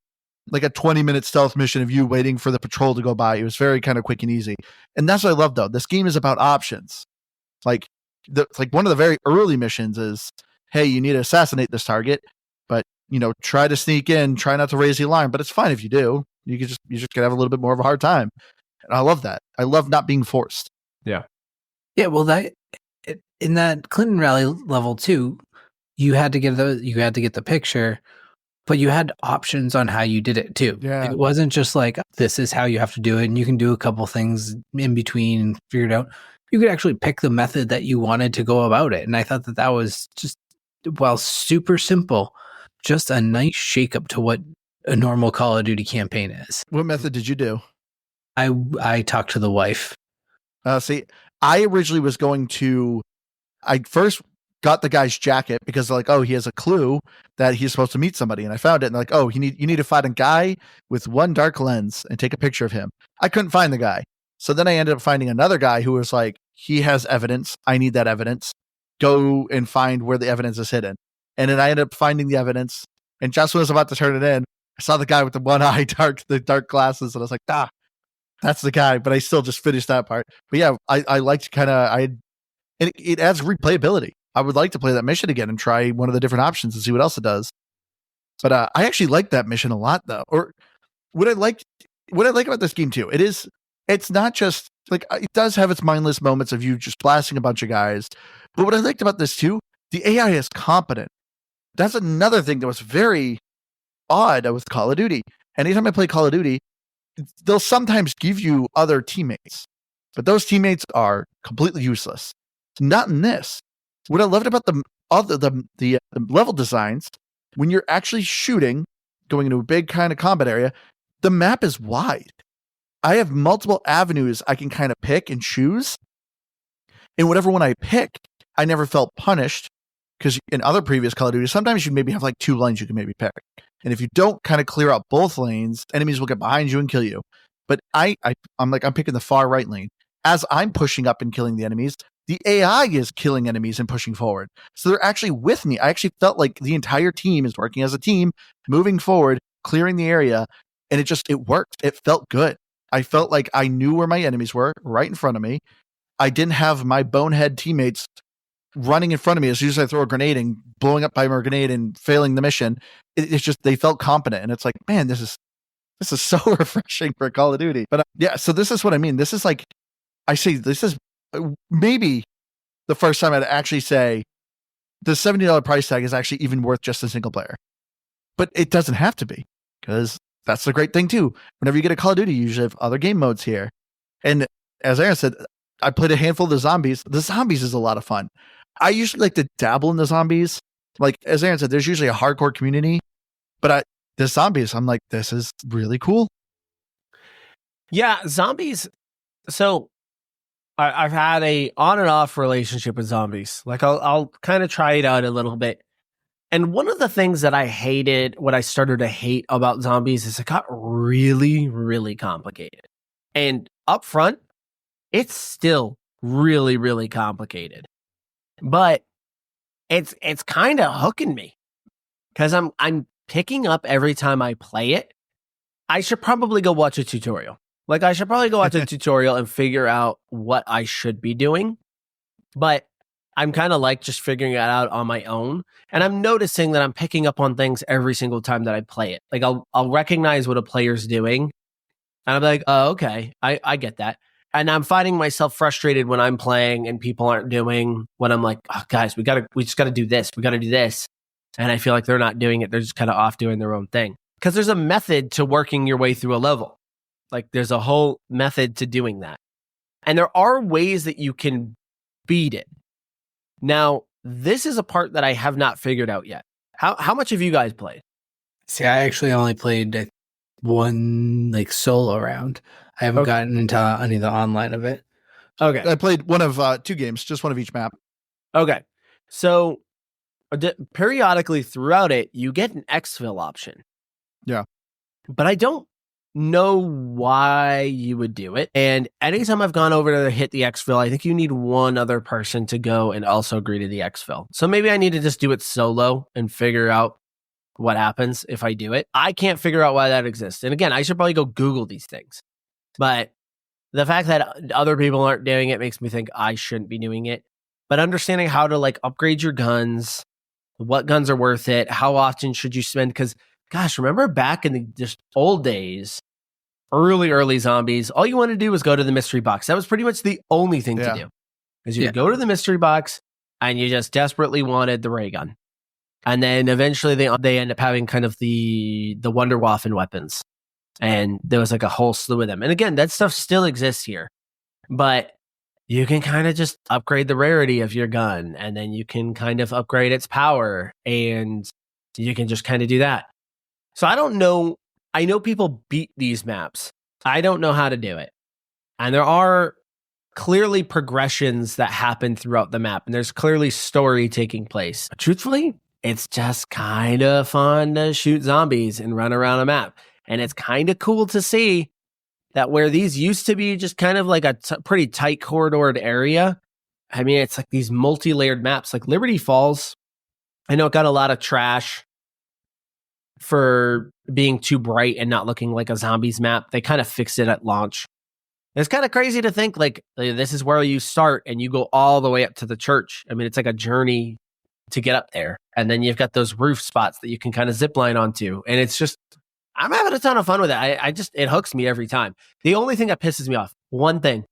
like a 20-minute stealth mission of you waiting for the patrol to go by. It was very kind of quick and easy. And that's what I love though. This game is about options. Like one of the very early missions is, hey, you need to assassinate this target, but try to sneak in, try not to raise the alarm, but it's fine if you do. You just gotta have a little bit more of a hard time. And I love that. I love not being forced. Yeah. Yeah, well, that in that Clinton rally level too, you had to get the picture, but you had options on how you did it too. Yeah. It wasn't just like, this is how you have to do it, and you can do a couple things in between and figure it out. You could actually pick the method that you wanted to go about it. And I thought that was just, while super simple, just a nice shakeup to what a normal Call of Duty campaign is. What method did you do? I talked to the wife. See, I originally was going to, I first got the guy's jacket because they're like, oh, he has a clue that he's supposed to meet somebody. And I found it. And they're like, oh, you need to find a guy with one dark lens and take a picture of him. I couldn't find the guy. So then I ended up finding another guy who was like, he has evidence. I need that evidence. Go and find where the evidence is hidden. And then I ended up finding the evidence. And just when I was about to turn it in, I saw the guy with the one eye, the dark glasses. And I was like, that's the guy. But I still just finished that part. But yeah, I liked it adds replayability. I would like to play that mission again and try one of the different options and see what else it does. But I actually like that mission a lot, though. Or what I like about this game too, it's not just like, it does have its mindless moments of you just blasting a bunch of guys. But what I liked about this too, the AI is competent. That's another thing that was very odd with Call of Duty. Anytime I play Call of Duty, they'll sometimes give you other teammates, but those teammates are completely useless. Not in this. What I loved about the level designs, when you're actually shooting, going into a big kind of combat area, the map is wide. I have multiple avenues I can kind of pick and choose. And whatever one I pick, I never felt punished, because in other previous Call of Duty, sometimes you maybe have like 2 lanes you can maybe pick. And if you don't kind of clear out both lanes, enemies will get behind you and kill you. But I'm picking the far right lane. As I'm pushing up and killing the enemies, the AI is killing enemies and pushing forward. So they're actually with me. I actually felt like the entire team is working as a team, moving forward, clearing the area. And it worked. It felt good. I felt like I knew where my enemies were right in front of me. I didn't have my bonehead teammates running in front of me as soon as I throw a grenade and blowing up by my grenade and failing the mission. It's just, they felt competent. And it's like, man, this is so refreshing for Call of Duty. But yeah, so this is what I mean. This is like, I say, this is maybe the first time I'd actually say the $70 price tag is actually even worth just a single player. But it doesn't have to be, because that's the great thing too. Whenever you get a Call of Duty, you usually have other game modes here. And as Aaron said, I played a handful of the zombies. The zombies is a lot of fun. I usually like to dabble in the zombies. Like, as Aaron said, there's usually a hardcore community, but the zombies, I'm like, this is really cool. Yeah, zombies. So I've had a on and off relationship with zombies. Like, I'll kind of try it out a little bit. And one of the things that I hated, what I started to hate about zombies, is it got really, really complicated. And up front, it's still really, really complicated. But it's kind of hooking me, because I'm picking up every time I play it. I should probably go watch a tutorial. Like, I should probably go watch a tutorial and figure out what I should be doing. But I'm kind of like just figuring it out on my own. And I'm noticing that I'm picking up on things every single time that I play it. Like, I'll recognize what a player's doing. And I'm like, oh, okay, I get that. And I'm finding myself frustrated when I'm playing and people aren't doing what I'm like, oh, guys, we just got to do this. We got to do this. And I feel like they're not doing it. They're just kind of off doing their own thing. Because there's a method to working your way through a level. Like, there's a whole method to doing that. And there are ways that you can beat it. Now, this is a part that I have not figured out yet. How much have you guys played? See, I actually only played one like solo round. I haven't gotten into any of the online of it. Okay. I played one of 2 games, just one of each map. Okay. So periodically throughout it, you get an exfil option. Yeah. But I don't know why you would do it. And anytime I've gone over to hit the exfil, I think you need one other person to go and also agree to the exfil. So maybe I need to just do it solo and figure out what happens if I do it. I can't figure out why that exists. And again, I should probably go Google these things. But the fact that other people aren't doing it makes me think I shouldn't be doing it. But understanding how to like upgrade your guns, what guns are worth it, how often should you spend? Because gosh, remember back in the just old days, early zombies, all you wanted to do was go to the mystery box. That was pretty much the only thing to do. Because you would go to the mystery box and you just desperately wanted the ray gun. And then eventually they end up having kind of the Wunderwaffen weapons. And there was like a whole slew of them. And again, that stuff still exists here. But you can kind of just upgrade the rarity of your gun. And then you can kind of upgrade its power. And you can just kind of do that. So I don't know. I know people beat these maps. I don't know how to do it. And there are clearly progressions that happen throughout the map, and there's clearly story taking place. But truthfully, it's just kind of fun to shoot zombies and run around a map. And it's kind of cool to see that where these used to be just kind of like a pretty tight corridored area, I mean, it's like these multi-layered maps. Like Liberty Falls, I know it got a lot of trash for being too bright and not looking like a zombies map. They kind of fixed it at launch. It's kind of crazy to think like this is where you start and you go all the way up to the church. I mean, it's like a journey to get up there. And then you've got those roof spots that you can kind of zip line onto. And it's just, I'm having a ton of fun with it. It hooks me every time. The only thing that pisses me off, one thing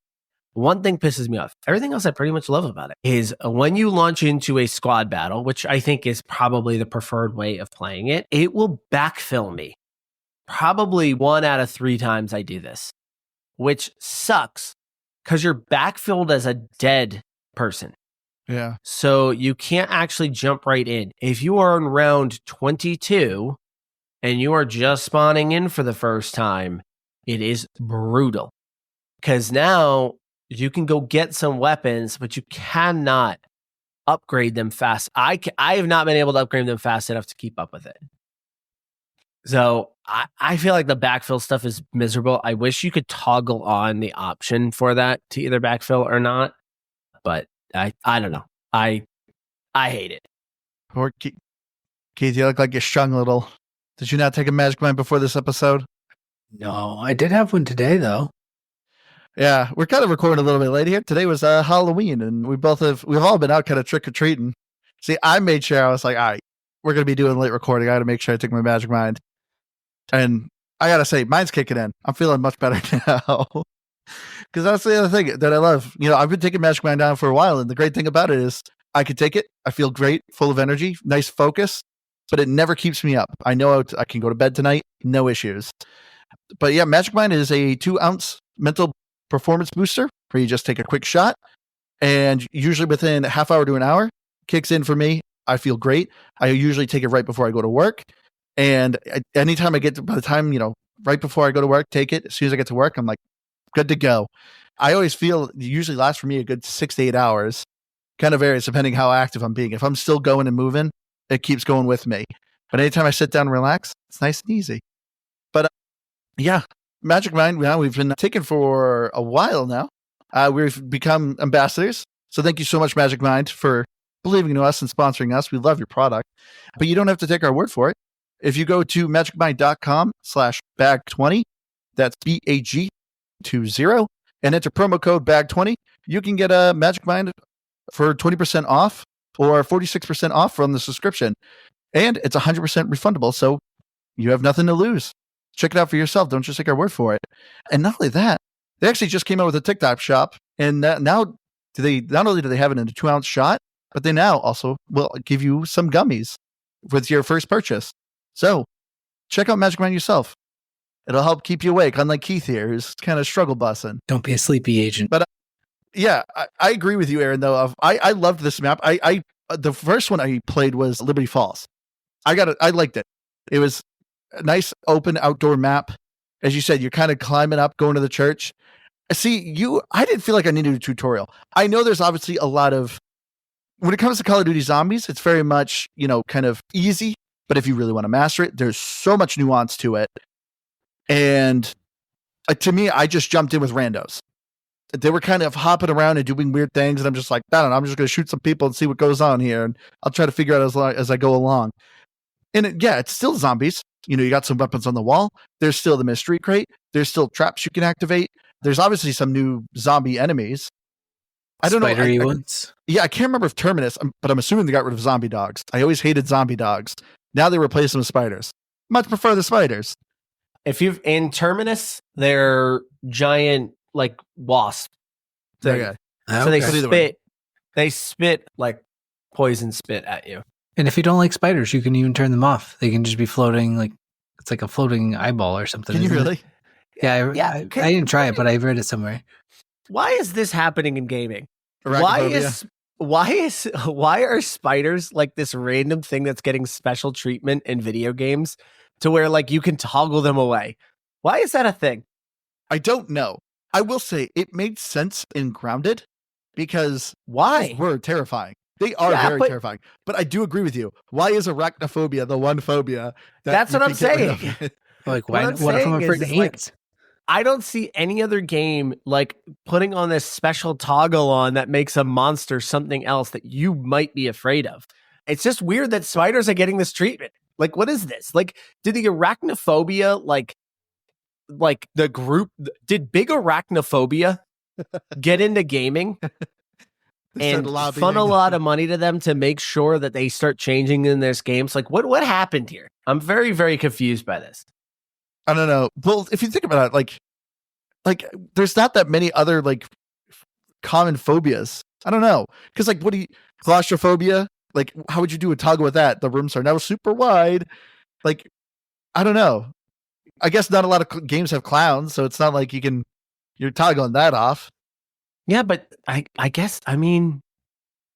pisses me off. Everything else I pretty much love about it is when you launch into a squad battle, which I think is probably the preferred way of playing it, it will backfill me. Probably 1 out of 3 times I do this, which sucks because you're backfilled as a dead person. Yeah. So you can't actually jump right in. If you are in round 22 and you are just spawning in for the first time, it is brutal. Because now you can go get some weapons, but you cannot upgrade them fast. I have not been able to upgrade them fast enough to keep up with it. So I feel like the backfill stuff is miserable. I wish you could toggle on the option for that to either backfill or not. But I don't know. I hate it. Poor Keith, you look like you're strung a little. Did you not take a magic mind before this episode? No, I did have one today, though. Yeah, we're kind of recording a little bit late here. Today was Halloween, and we've all been out kind of trick-or-treating. See, I made sure, I was like, all right, we're going to be doing late recording. I got to make sure I take my magic mind. And I got to say, mine's kicking in. I'm feeling much better now. Because that's the other thing that I love. You know, I've been taking magic mind down for a while, and the great thing about it is I can take it. I feel great, full of energy, nice focus, but it never keeps me up. I know I can go to bed tonight, no issues. But yeah, Magic Mind is a 2-ounce mental performance booster where you just take a quick shot, and usually within a half hour to an hour, kicks in for me. I feel great. I usually take it right before I go to work. And anytime by the time, right before I go to work, take it. As soon as I get to work, I'm like, good to go. I always feel it usually lasts for me a good 6 to 8 hours. Kind of varies depending how active I'm being. If I'm still going and moving, it keeps going with me. But anytime I sit down and relax, it's nice and easy. But yeah, Magic Mind, we've been taking for a while now. We've become ambassadors. So thank you so much, Magic Mind, for believing in us and sponsoring us. We love your product. But you don't have to take our word for it. If you go to magicmind.com/bag20, that's BAG20, and enter promo code BAG20, you can get a Magic Mind for 20% off or 46% off from the subscription. And it's 100% refundable, so you have nothing to lose. Check it out for yourself. Don't just take our word for it. And not only that, they actually just came out with a TikTok shop, and now not only do they have it in a 2-ounce shot, but they now also will give you some gummies with your first purchase. So check out Magic Mind yourself. It'll help keep you awake, unlike Keith here, who's kind of struggle bussing. Don't be a sleepy agent. But yeah, I agree with you, Aaron, though. I loved this map. The first one I played was Liberty Falls. I liked it. It was a nice open outdoor map. As you said, you're kind of climbing up, going to the church. See, I didn't feel like I needed a tutorial. I know there's obviously a lot of, when it comes to Call of Duty Zombies, it's very much, kind of easy. But if you really want to master it, there's so much nuance to it. And to me, I just jumped in with randos. They were kind of hopping around and doing weird things. And I'm just like, I don't know, I'm just going to shoot some people and see what goes on here. And I'll try to figure out as I go along. And it's still zombies. You got some weapons on the wall. There's still the mystery crate. There's still traps you can activate. There's obviously some new zombie enemies. I don't Spidery know. ones? Yeah, I can't remember if Terminus, but I'm assuming they got rid of zombie dogs. I always hated zombie dogs. Now they replace them with spiders. Much prefer the spiders. If you've in Terminus, they're giant like wasp. Okay. So they spit like poison spit at you. And if you don't like spiders, you can even turn them off. They can just be floating, like it's like a floating eyeball or something. Can you really? It? Yeah, I didn't try it, but I read it somewhere. Why is this happening in gaming? Arachnophobia. Why are spiders like this random thing that's getting special treatment in video games to where like you can toggle them away? Why is that a thing? I don't know. I will say it made sense in Grounded because Why? those were terrifying. They are very terrifying. But I do agree with you. Why is arachnophobia the one phobia That's what I'm saying. Like, What I'm what if I'm saying afraid is, of like, ants? I don't see any other game like putting on this special toggle on that makes a monster something else that you might be afraid of. It's just weird that spiders are getting this treatment. Like, what is this? Like, did the arachnophobia, like the group, did big arachnophobia get into gaming and funnel a lot of money to them to make sure that they start changing in their games? Like, what happened here? I'm very, very confused by this. I don't know. Well, if you think about it, like there's not that many other like common phobias. I don't know. Because like claustrophobia? Like, how would you do a toggle with that? The rooms are now super wide. Like, I don't know. I guess not a lot of games have clowns, so it's not like you're toggling that off. Yeah, but I guess, I mean,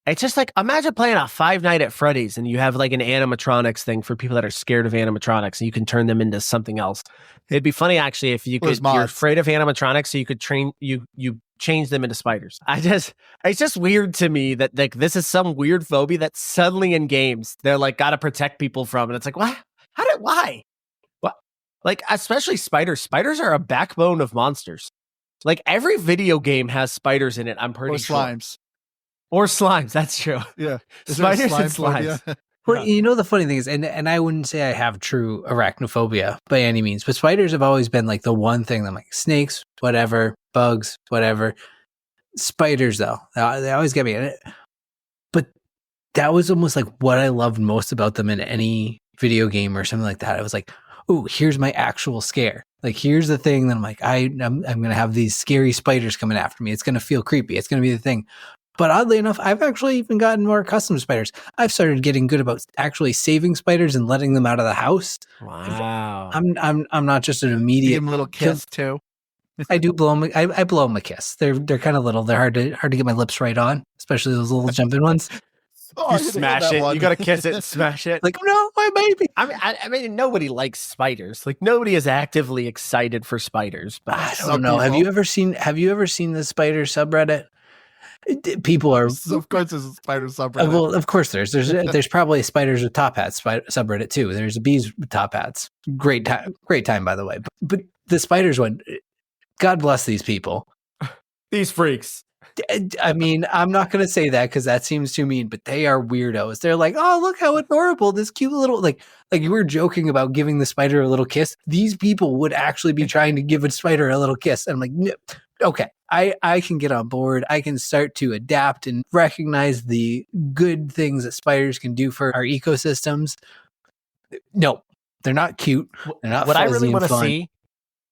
it's just like, imagine playing a Five Nights at Freddy's and you have like an animatronics thing for people that are scared of animatronics and you can turn them into something else. It'd be funny actually if you could, you're afraid of animatronics, so you could you change them into spiders. It's just weird to me that like this is some weird phobia that suddenly in games they're like got to protect people from, and it's like, what? Why? What? Like, especially spiders. Spiders are a backbone of monsters. Like every video game has spiders in it, I'm pretty sure. Slimes. Or slimes, that's true. Yeah. Spiders and slimes. Well, you know, the funny thing is, and I wouldn't say I have true arachnophobia by any means, but spiders have always been like the one thing that I'm like, snakes, whatever, bugs, whatever. Spiders, though, they always get me in it. But that was almost like what I loved most about them in any video game or something like that. I was like, oh, here's my actual scare. Like, here's the thing that I'm like, I'm going to have these scary spiders coming after me. It's going to feel creepy. It's going to be the thing. But oddly enough, I've actually even gotten more accustomed to spiders. I've started getting good about actually saving spiders and letting them out of the house. Wow. I'm not just an immediate give them a little kiss too. I do blow them. I blow them a kiss. They're kind of little. They're hard to get my lips right on, especially those little jumping ones. You smash it. You gotta kiss it and smash it. Like, no, my baby. I mean, nobody likes spiders. Like, nobody is actively excited for spiders. But I don't know. Have you ever seen the spider subreddit? People are, of course, there's a spider subreddit. Well, of course there's probably spiders with top hats subreddit too. There's bees with top hats. Great time, by the way. But the spiders one, God bless these people, these freaks. I mean, I'm not going to say that because that seems too mean, but they are weirdos. They're like, oh, look how adorable this cute little, like you were joking about giving the spider a little kiss. These people would actually be trying to give a spider a little kiss. And I'm like, no. Okay, I can get on board. I can start to adapt and recognize the good things that spiders can do for our ecosystems. No, they're not cute. They're not what I really want to fun. see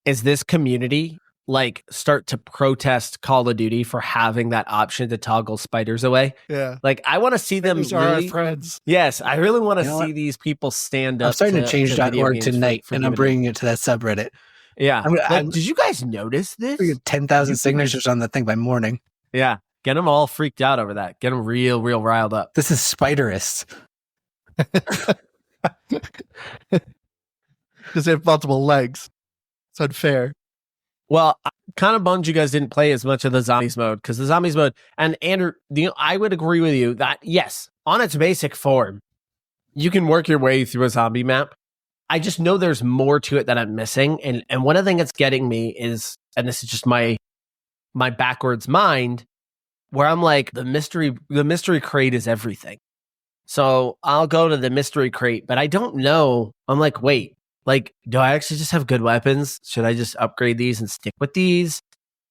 is this community like start to protest Call of Duty for having that option to toggle spiders away. Yeah. Like, I want to see them really, our friends. Yes, I really want to see these people stand up. I'm starting to change.org tonight, and I'm bringing it to that subreddit. Yeah. Did you guys notice this? 10,000 signatures on that thing by morning. Yeah. Get them all freaked out over that. Get them real riled up. This is spiderist. Because they have multiple legs. It's unfair. Well, I'm kind of bummed you guys didn't play as much of the zombies mode, because the zombies mode, and Andrew, I would agree with you that, yes, on its basic form, you can work your way through a zombie map. I just know there's more to it that I'm missing. And one of the things that's getting me is, and this is just my backwards mind, where I'm like, the mystery crate is everything. So I'll go to the mystery crate, but I don't know. I'm like, wait, like, do I actually just have good weapons? Should I just upgrade these and stick with these?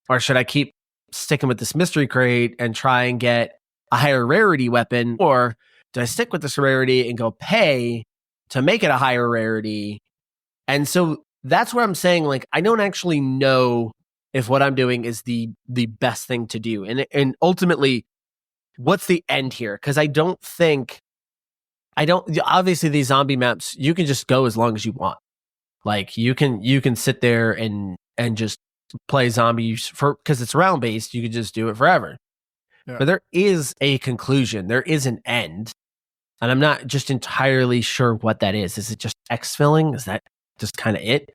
Or should I keep sticking with this mystery crate and try and get a higher rarity weapon? Or do I stick with this rarity and go pay to make it a higher rarity? And so that's where I'm saying, like, I don't actually know if what I'm doing is the best thing to do. And ultimately, what's the end here? Because obviously these zombie maps, you can just go as long as you want. Like, you can sit there and just play zombies because it's round based, you could just do it forever. Yeah. But there is a conclusion, there is an end. And I'm not just entirely sure what that is. Is it just exfilling? Is that just kind of it?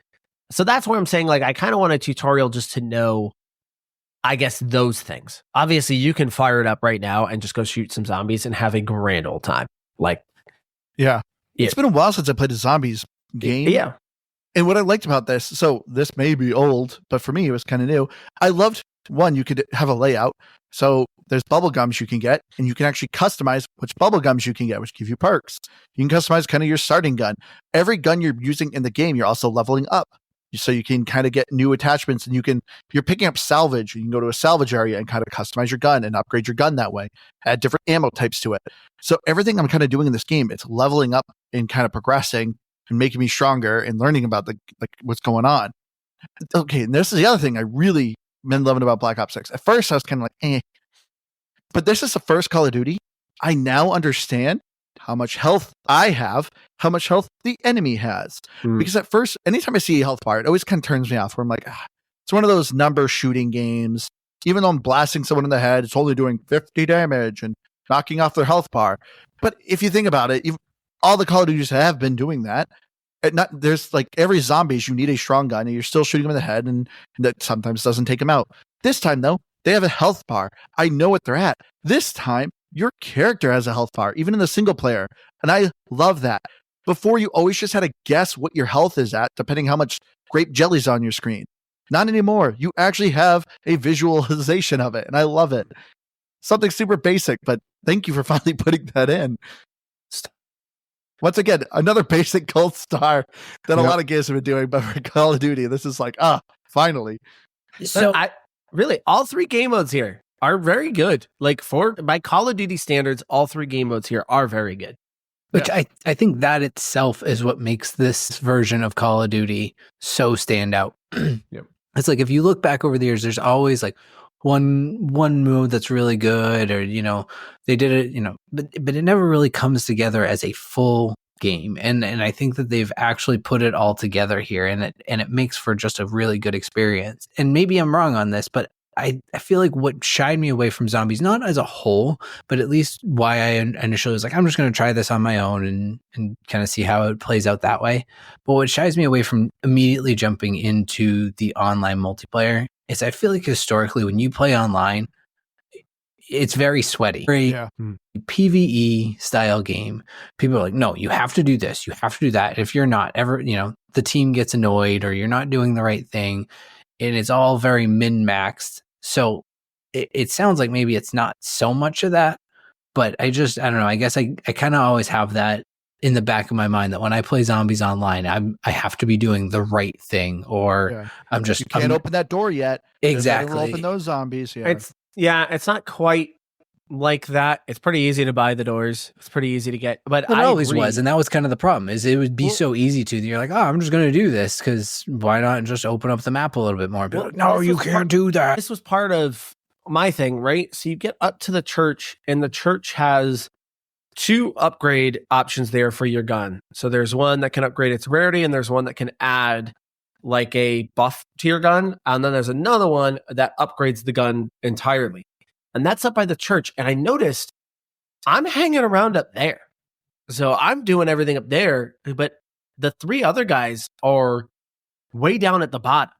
So that's where I'm saying, like, I kind of want a tutorial just to know I guess those things. Obviously, you can fire it up right now and just go shoot some zombies and have a grand old time. Like, yeah. It's been a while since I played a zombies game. Yeah. And what I liked about this, so this may be old, but for me, it was kind of new. I loved, one, you could have a layout. So there's bubble gums you can get, and you can actually customize which bubble gums you can get, which give you perks. You can customize kind of your starting gun. Every gun you're using in the game, you're also leveling up. So you can kind of get new attachments, and you're picking up salvage. You can go to a salvage area and kind of customize your gun and upgrade your gun that way, add different ammo types to it. So everything I'm kind of doing in this game, it's leveling up and kind of progressing and making me stronger and learning about what's going on. Okay, and this is the other thing I really been loving about Black Ops 6. At first, I was kind of like, eh. But this is the first Call of Duty. I now understand how much health I have, how much health the enemy has. Because at first, anytime I see a health bar, it always kind of turns me off, where I'm like, it's one of those number shooting games. Even though I'm blasting someone in the head, it's only doing 50 damage and knocking off their health bar. But if you think about it, all the Call of Duties have been doing that. There's like every zombies, you need a strong gun, and you're still shooting them in the head, and that sometimes doesn't take them out. This time, though, they have a health bar. I know what they're at. This time, your character has a health bar, even in the single player. And I love that. Before, you always just had to guess what your health is at, depending how much grape jelly's on your screen. Not anymore. You actually have a visualization of it, and I love it. Something super basic, but thank you for finally putting that in. Once again, another basic gold star that a lot of games have been doing, but for Call of Duty, this is like, finally. So really, all 3 game modes here are very good. Like, for by Call of Duty standards, all 3 game modes here are very good. Which I think that itself is what makes this version of Call of Duty so stand out. Yep. It's like, if you look back over the years, there's always like one mode that's really good, or, they did it, but it never really comes together as a full game. And I think that they've actually put it all together here, and it makes for just a really good experience. And maybe I'm wrong on this, but I feel like what shied me away from zombies, not as a whole, but at least why I initially was like, I'm just going to try this on my own and kind of see how it plays out that way. But what shies me away from immediately jumping into the online multiplayer is I feel like historically, when you play online, it's very sweaty, very PvE style game. People are like, no, you have to do this, you have to do that. If you're not ever, the team gets annoyed, or you're not doing the right thing, and it's all very min-maxed. So it sounds like maybe it's not so much of that, but I don't know. I guess I kind of always have that in the back of my mind, that when I play zombies online, I have to be doing the right thing, or you can't open that door yet. Exactly. Open those zombies. Yeah. It's not quite like that. It's pretty easy to buy the doors. It's pretty easy to get, but it always was. And that was kind of the problem, is it would be so easy to, you're like, I'm just going to do this, because why not just open up the map a little bit more? Like, no, you can't do that. This was part of my thing, right? So you get up to the church, and the church has 2 upgrade options there for your gun. So there's one that can upgrade its rarity, and there's one that can add like a buff to your gun. And then there's another one that upgrades the gun entirely. And that's up by the church. And I noticed I'm hanging around up there. So I'm doing everything up there, but the 3 other guys are way down at the bottom.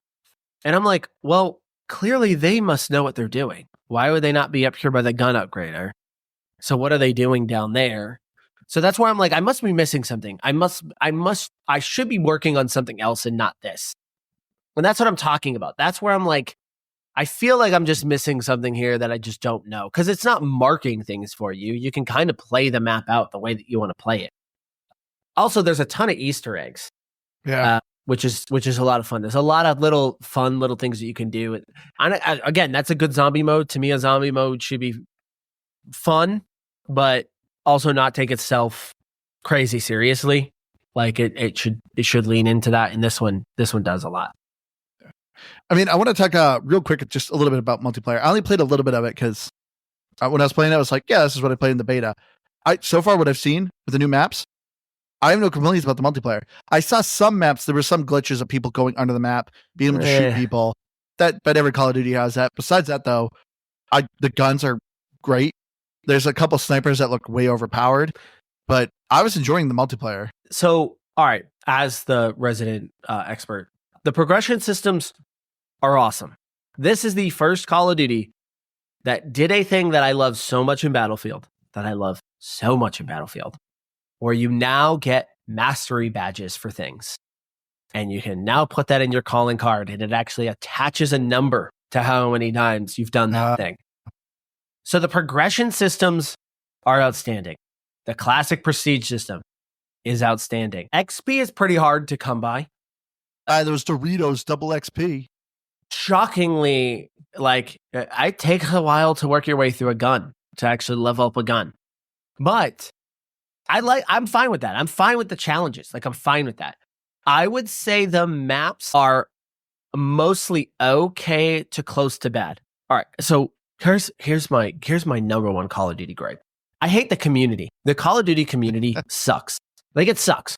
And I'm like, well, clearly they must know what they're doing. Why would they not be up here by the gun upgrader? So what are they doing down there? So that's why I'm like, I must be missing something. I should be working on something else and not this. And that's what I'm talking about. That's where I'm like, I feel like I'm just missing something here that I just don't know, because it's not marking things for you. You can kind of play the map out the way that you want to play it. Also, there's a ton of Easter eggs, which is a lot of fun. There's a lot of little things that you can do. And again, that's a good zombie mode. To me, a zombie mode should be fun, but also not take itself crazy seriously. Like it should lean into that, and this one does a lot. I mean, I want to talk real quick just a little bit about multiplayer. I only played a little bit of it because when I was playing it, I was like, yeah, this is what I played in the beta. So far, what I've seen with the new maps, I have no complaints about the multiplayer. I saw some maps, there were some glitches of people going under the map, being able to shoot people. But every Call of Duty has that. Besides that, though, the guns are great. There's a couple snipers that look way overpowered, but I was enjoying the multiplayer. So, all right, as the resident expert, the progression systems are awesome. This is the first Call of Duty that did a thing that I love so much in Battlefield, where you now get mastery badges for things. And you can now put that in your calling card, and it actually attaches a number to how many times you've done that thing. So the progression systems are outstanding. The classic prestige system is outstanding. XP is pretty hard to come by. Those Doritos double XP. Shockingly, like, it takes a while to work your way through a gun, to actually level up a gun. But I'm fine with that. I'm fine with the challenges. Like, I'm fine with that. I would say the maps are mostly okay to close to bad. All right, so here's my number one Call of Duty gripe. I hate the community. The Call of Duty community sucks. Like, it sucks.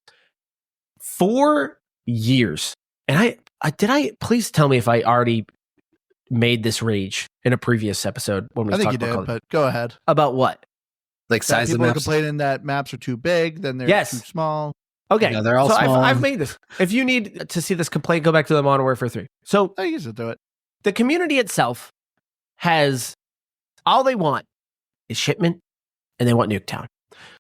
4 years, and please tell me if I already made this rage in a previous episode when we talked about Call of Duty. But go ahead. About what? Like size of people maps? are complaining that maps are too big, then they're too small. Okay, no, they're all small. I've made this. If you need to see this complaint, go back to the Modern Warfare 3. So I used to do it. The community itself has all they want is shipment, and they want Nuketown.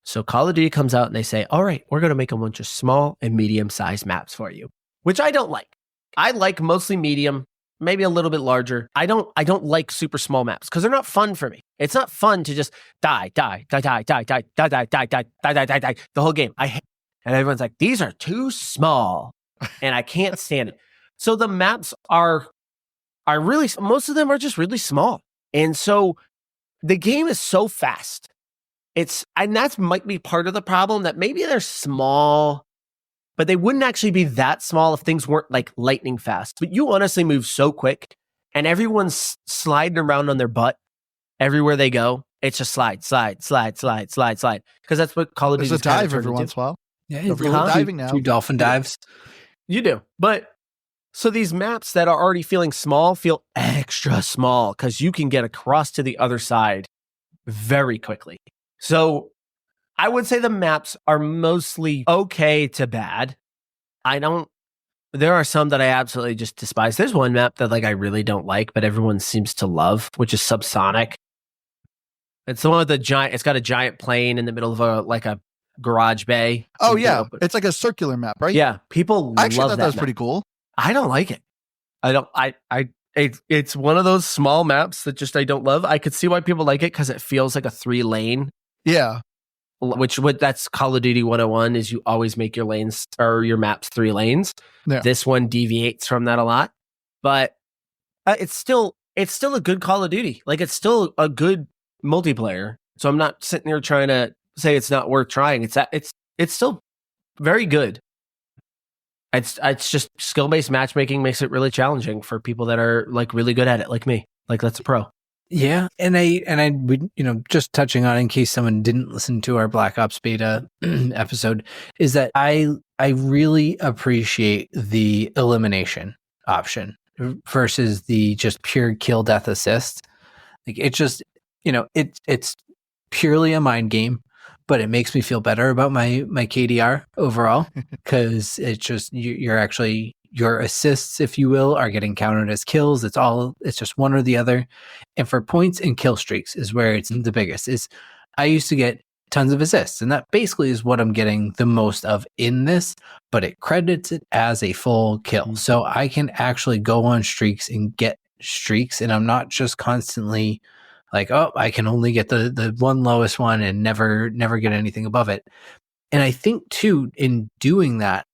So Call of Duty comes out and they say, all right, we're going to make a bunch of small and medium-sized maps for you, which I don't like. I like mostly medium, maybe a little bit larger. I don't like super small maps because they're not fun for me. It's not fun to just die the whole game. And everyone's like, these are too small, and I can't stand it. So the maps are really, most of them are just really small. And so the game is so fast. And that might be part of the problem, that maybe they're small, but they wouldn't actually be that small if things weren't like lightning fast. But you honestly move so quick, and everyone's sliding around on their butt everywhere they go. It's just slide. Because that's what Call of Duty is. There's a dive every once in a while. Yeah, diving now. 2 dolphin dives. You do. But so these maps that are already feeling small feel extra small because you can get across to the other side very quickly. So I would say the maps are mostly okay to bad. There are some that I absolutely just despise. There's one map that I really don't like, but everyone seems to love, which is Subsonic. It's the one with it's got a giant plane in the middle of a garage bay. Oh yeah, it's like a circular map, right? Yeah, people I actually love thought that was pretty cool. I don't like it. It's one of those small maps that just I don't love. I could see why people like it because it feels like a 3-lane. Yeah, that's Call of Duty 101 is you always make your lanes or your maps 3 lanes. Yeah. This one deviates from that a lot, but it's still a good Call of Duty. Like, it's still a good multiplayer. So I'm not sitting here trying to say it's not worth trying. It's still very good. It's just skill-based matchmaking makes it really challenging for people that are really good at it, like me. That's a pro. Yeah, and I would, just touching on, in case someone didn't listen to our Black Ops beta episode, is that I really appreciate the elimination option versus the just pure kill death assist. It's just, it's purely a mind game, but it makes me feel better about my KDR overall because it's just your assists, if you will, are getting counted as kills. It's just one or the other. And for points and kill streaks is where it's the biggest. I used to get tons of assists, and that basically is what I'm getting the most of in this, but it credits it as a full kill. Mm-hmm. So I can actually go on streaks and get streaks, and I'm not just constantly I can only get the one lowest one and never get anything above it. And I think too, in doing that,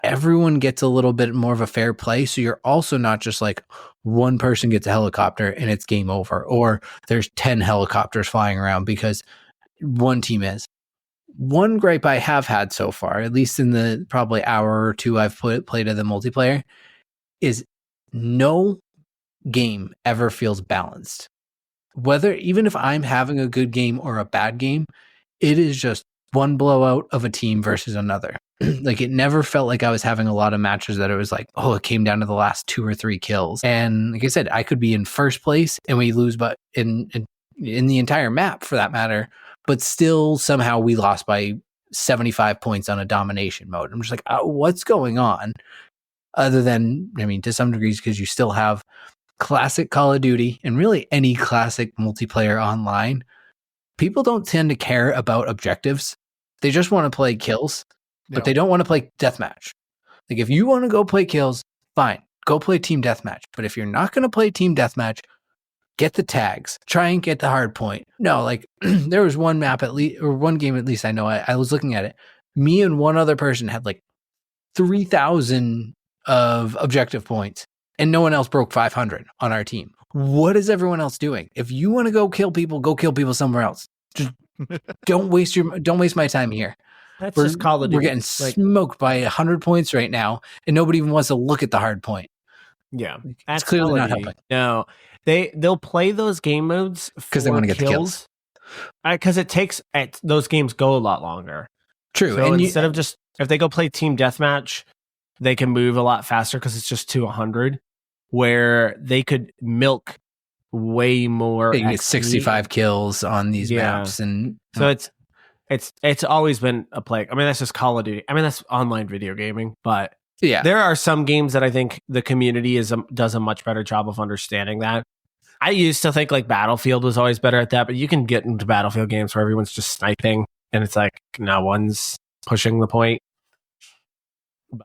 everyone gets a little bit more of a fair play. So you're also not just one person gets a helicopter and it's game over, or there's 10 helicopters flying around because one team is. One gripe I have had so far, at least in the probably hour or two I've played of the multiplayer, is no game ever feels balanced. Even if I'm having a good game or a bad game, it is just one blowout of a team versus another. It never felt like I was having a lot of matches that it was it came down to the last 2 or 3 kills. And like I said, I could be in first place and we lose, but in the entire map for that matter, but still somehow we lost by 75 points on a domination mode. I'm just what's going on? Other than, to some degrees, because you still have classic Call of Duty and really any classic multiplayer online, people don't tend to care about objectives. They just want to play kills, but they don't want to play deathmatch. Like if you want to go play kills, fine, go play team deathmatch. But if you're not going to play team deathmatch, get the tags, try and get the hard point. No, like there was one map at least, or one game at least I know, I was looking at it. Me and one other person had like 3,000 of objective points and no one else broke 500 on our team. What is everyone else doing? If you want to go kill people somewhere else. Just don't waste my time here. That's just Call of Duty. We're getting smoked by 100 points right now and nobody even wants to look at the hard point. Yeah. It's clearly not helping. No. They'll play those game modes because they want to get the kills. Because those games go a lot longer. True. So and instead of just, if they go play team deathmatch, they can move a lot faster because it's just to 100, where they could milk way more. They get 65 kills on these maps, and so it's always been a plague. I mean, that's just Call of Duty. I mean, that's online video gaming, but yeah, there are some games that I think the community does a much better job of understanding that. I used to think like Battlefield was always better at that, but you can get into Battlefield games where everyone's just sniping and it's like no one's pushing the point.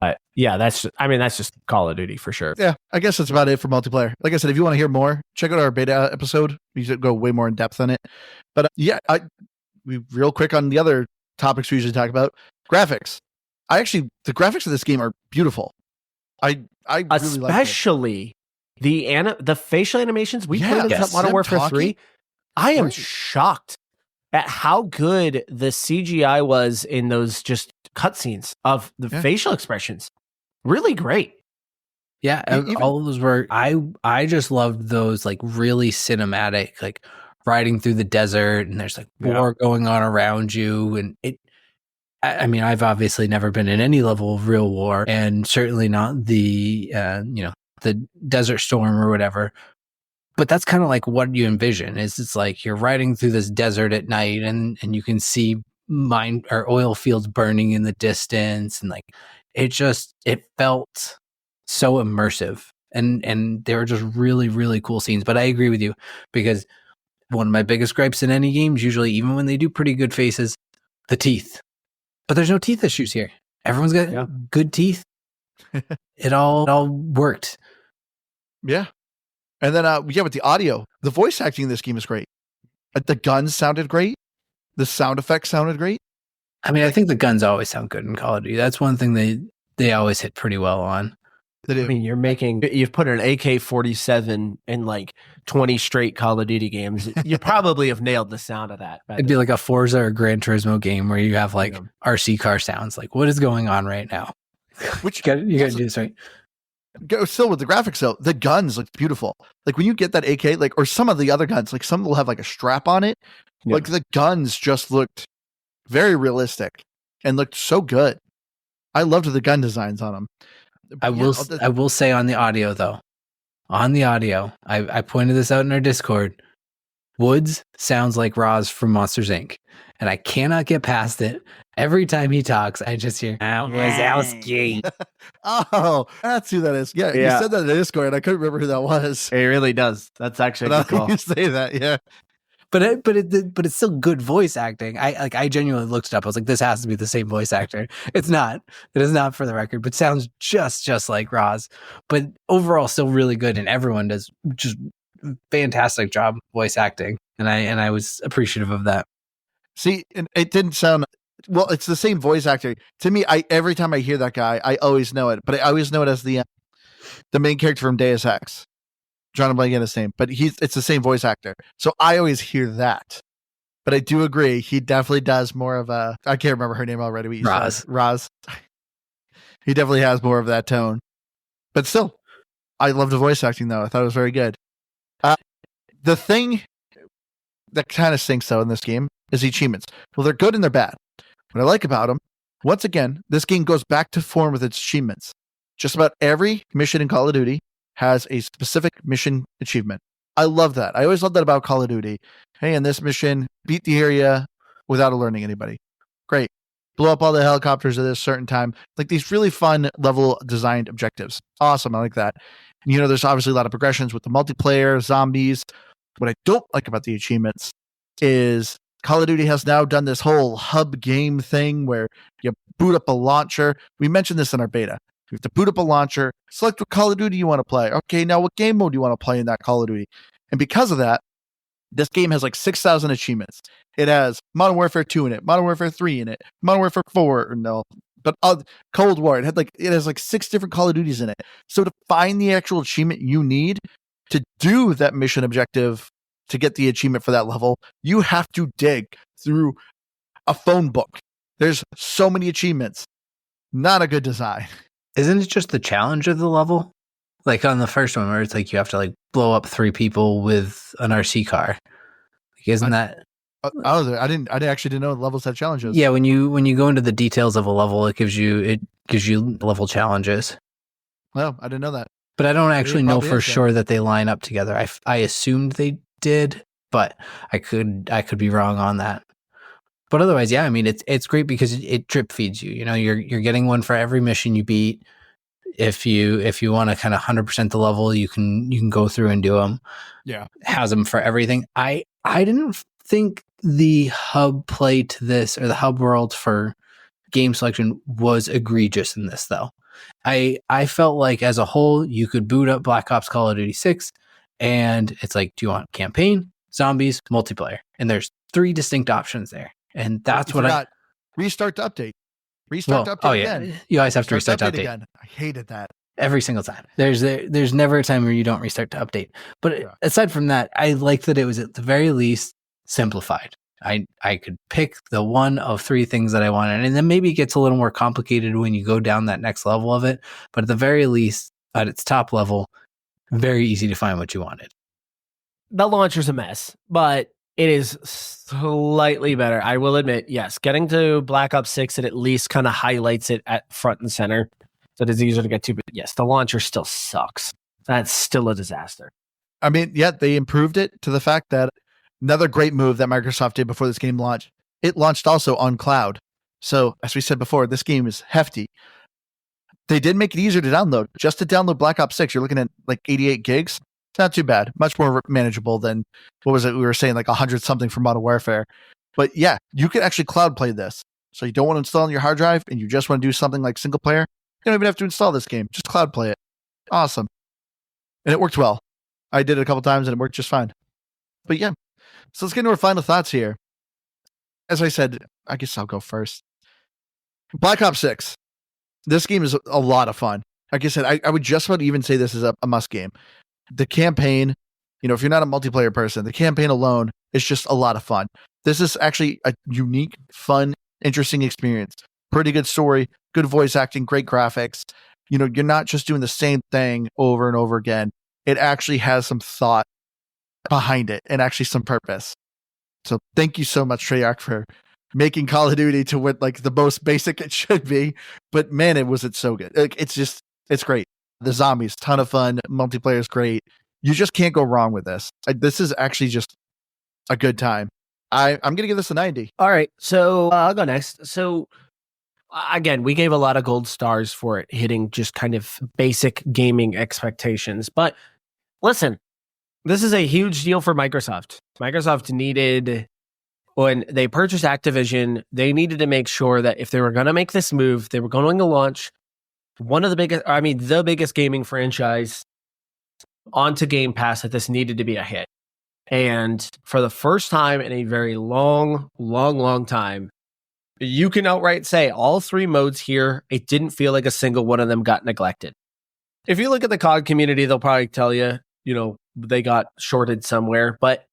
But yeah, that's just Call of Duty for sure. Yeah, I guess that's about it for multiplayer. Like I said, if you want to hear more, check out our beta episode. We should go way more in depth on it. But we real quick on the other topics we usually talk about. Graphics. The graphics of this game are beautiful. I really especially the facial animations we played in Modern Warfare 3. I am shocked at how good the CGI was in those just cutscenes of the facial expressions. Really great. Yeah, all of those were. I just loved those like really cinematic, like riding through the desert and there's like war going on around you, and it. I mean, I've obviously never been in any level of real war, and certainly not the the Desert Storm or whatever. But that's kind of like what you envision. It's like you're riding through this desert at night, and you can see mine or oil fields burning in the distance, and like it felt so immersive, and they were just really, really cool scenes. But I agree with you, because one of my biggest gripes in any games, usually even when they do pretty good faces, the teeth. But there's no teeth issues here. Everyone's got good teeth. It all worked. Yeah. And then with the audio, the voice acting in this game is great. The guns sounded great. The sound effects sounded great. I mean, I think the guns always sound good in Call of Duty. That's one thing they always hit pretty well on. I mean, you've put an AK-47 in like 20 straight Call of Duty games. You probably have nailed the sound of that. It'd be like a Forza or Gran Turismo game where you have like RC car sounds. Like, what is going on right now? Which you got to do this right. Go still with the graphics though. The guns look beautiful. Like when you get that AK, like, or some of the other guns, like some will have like a strap on it. Yeah. Like the guns just looked very realistic and looked so good. I loved the gun designs on them. I will say on the audio though, I pointed this out in our Discord. Woods sounds like Roz from Monsters Inc. And I cannot get past it. Every time he talks, I just hear Wazowski. Oh, that's who that is. Yeah, you said that in the Discord, and I couldn't remember who that was. It really does. That's actually a good call. You say that, yeah. But it's still good voice acting. I genuinely looked it up. I was like, this has to be the same voice actor. It's not. It is not, for the record, but sounds just like Roz. But overall, still really good, and everyone does just fantastic job voice acting, and I was appreciative of that. See, and it didn't sound well. It's the same voice actor to me. Every time I hear that guy, I always know it, but I always know it as the main character from Deus Ex. Trying to blank in his name, but it's the same voice actor, so I always hear that. But I do agree, he definitely does more of a. I can't remember her name already. Roz. He definitely has more of that tone, but still, I love the voice acting though. I thought it was very good. The thing that kind of stinks though in this game is the achievements. Well, they're good and they're bad. What I like about them, once again, this game goes back to form with its achievements. Just about every mission in Call of Duty has a specific mission achievement. I love that. I always love that about Call of Duty. Hey, in this mission, beat the area without alerting anybody. Great. blow up all the helicopters at a certain time. Like these really fun level designed objectives. Awesome. I like that. There's obviously a lot of progressions with the multiplayer, zombies. What I don't like about the achievements is Call of Duty has now done this whole hub game thing where you boot up a launcher. We mentioned this in our beta. You have to boot up a launcher, select what Call of Duty you want to play. Okay, now what game mode do you want to play in that Call of Duty? And because of that, this game has like 6,000 achievements. It has Modern Warfare 2 in it, Modern Warfare 3 in it, Modern Warfare 4, but Cold War. It has like 6 different Call of Duties in it. So to find the actual achievement you need to do that mission objective to get the achievement for that level, you have to dig through a phone book. There's so many achievements. Not a good design. Isn't it just the challenge of the level? Like on the first one where it's like you have to like blow up 3 people with an RC car. Like, isn't that? I actually didn't know the levels had challenges. Yeah, when you go into the details of a level, it gives you level challenges. Well, I didn't know that. But I don't actually know for is, sure that they line up together. I assumed they did, but I could be wrong on that. But otherwise, yeah, I mean it's great because it drip feeds you. You're getting one for every mission you beat. If you want to kind of 100% the level, you can go through and do them. Yeah, has them for everything. I didn't think the hub play to this or the hub world for game selection was egregious in this though. I felt like as a whole, you could boot up Black Ops Call of Duty 6 and it's like, do you want campaign, zombies, multiplayer? And there's 3 distinct options there. And that's what I restart to update. Restart to update again. You always have to restart to update. Again. I hated that. Every single time. There's never a time where you don't restart to update. But aside from that, I liked that it was at the very least simplified. I could pick the one of 3 things that I wanted. And then maybe it gets a little more complicated when you go down that next level of it. But at the very least, at its top level, very easy to find what you wanted. The launcher's a mess, but it is slightly better. I will admit, yes, getting to Black Ops 6, it at least kind of highlights it at front and center. So it is easier to get to. But yes, the launcher still sucks. That's still a disaster. I mean, yeah, they improved it to the fact that another great move that Microsoft did before this game launched, it launched also on cloud. So as we said before, this game is hefty. They did make it easier to download. Just to download Black Ops 6, you're looking at like 88 gigs. It's not too bad. Much more manageable than, what was it? We were saying like 100 something for Modern Warfare. But yeah, you can actually cloud play this. So you don't want to install on your hard drive and you just want to do something like single player. You don't even have to install this game. Just cloud play it. Awesome. And it worked well. I did it a couple times and it worked just fine. But yeah. So let's get into our final thoughts here. As I said, I guess I'll go first. Black Ops 6. This game is a lot of fun. Like I said, I would just about even say this is a must game. The campaign, if you're not a multiplayer person, the campaign alone is just a lot of fun. This is actually a unique, fun, interesting experience. Pretty good story, good voice acting, great graphics. You're not just doing the same thing over and over again. It actually has some thought behind it and actually some purpose. So thank you so much, Treyarch, for making Call of Duty to what like the most basic it should be. But man, it's so good. It's great. The zombies, ton of fun. Multiplayer is great. You just can't go wrong with this. This is actually just a good time. I'm going to give this a 90. All right. So I'll go next. So again, we gave a lot of gold stars for it hitting just kind of basic gaming expectations. But listen, this is a huge deal for Microsoft. Microsoft needed, when they purchased Activision, they needed to make sure that if they were going to make this move, they were going to launch the biggest gaming franchise onto Game Pass, that this needed to be a hit. And for the first time in a very long time, you can outright say all 3 modes here, it didn't feel like a single one of them got neglected. If you look at the COD community, they'll probably tell you, they got shorted somewhere. But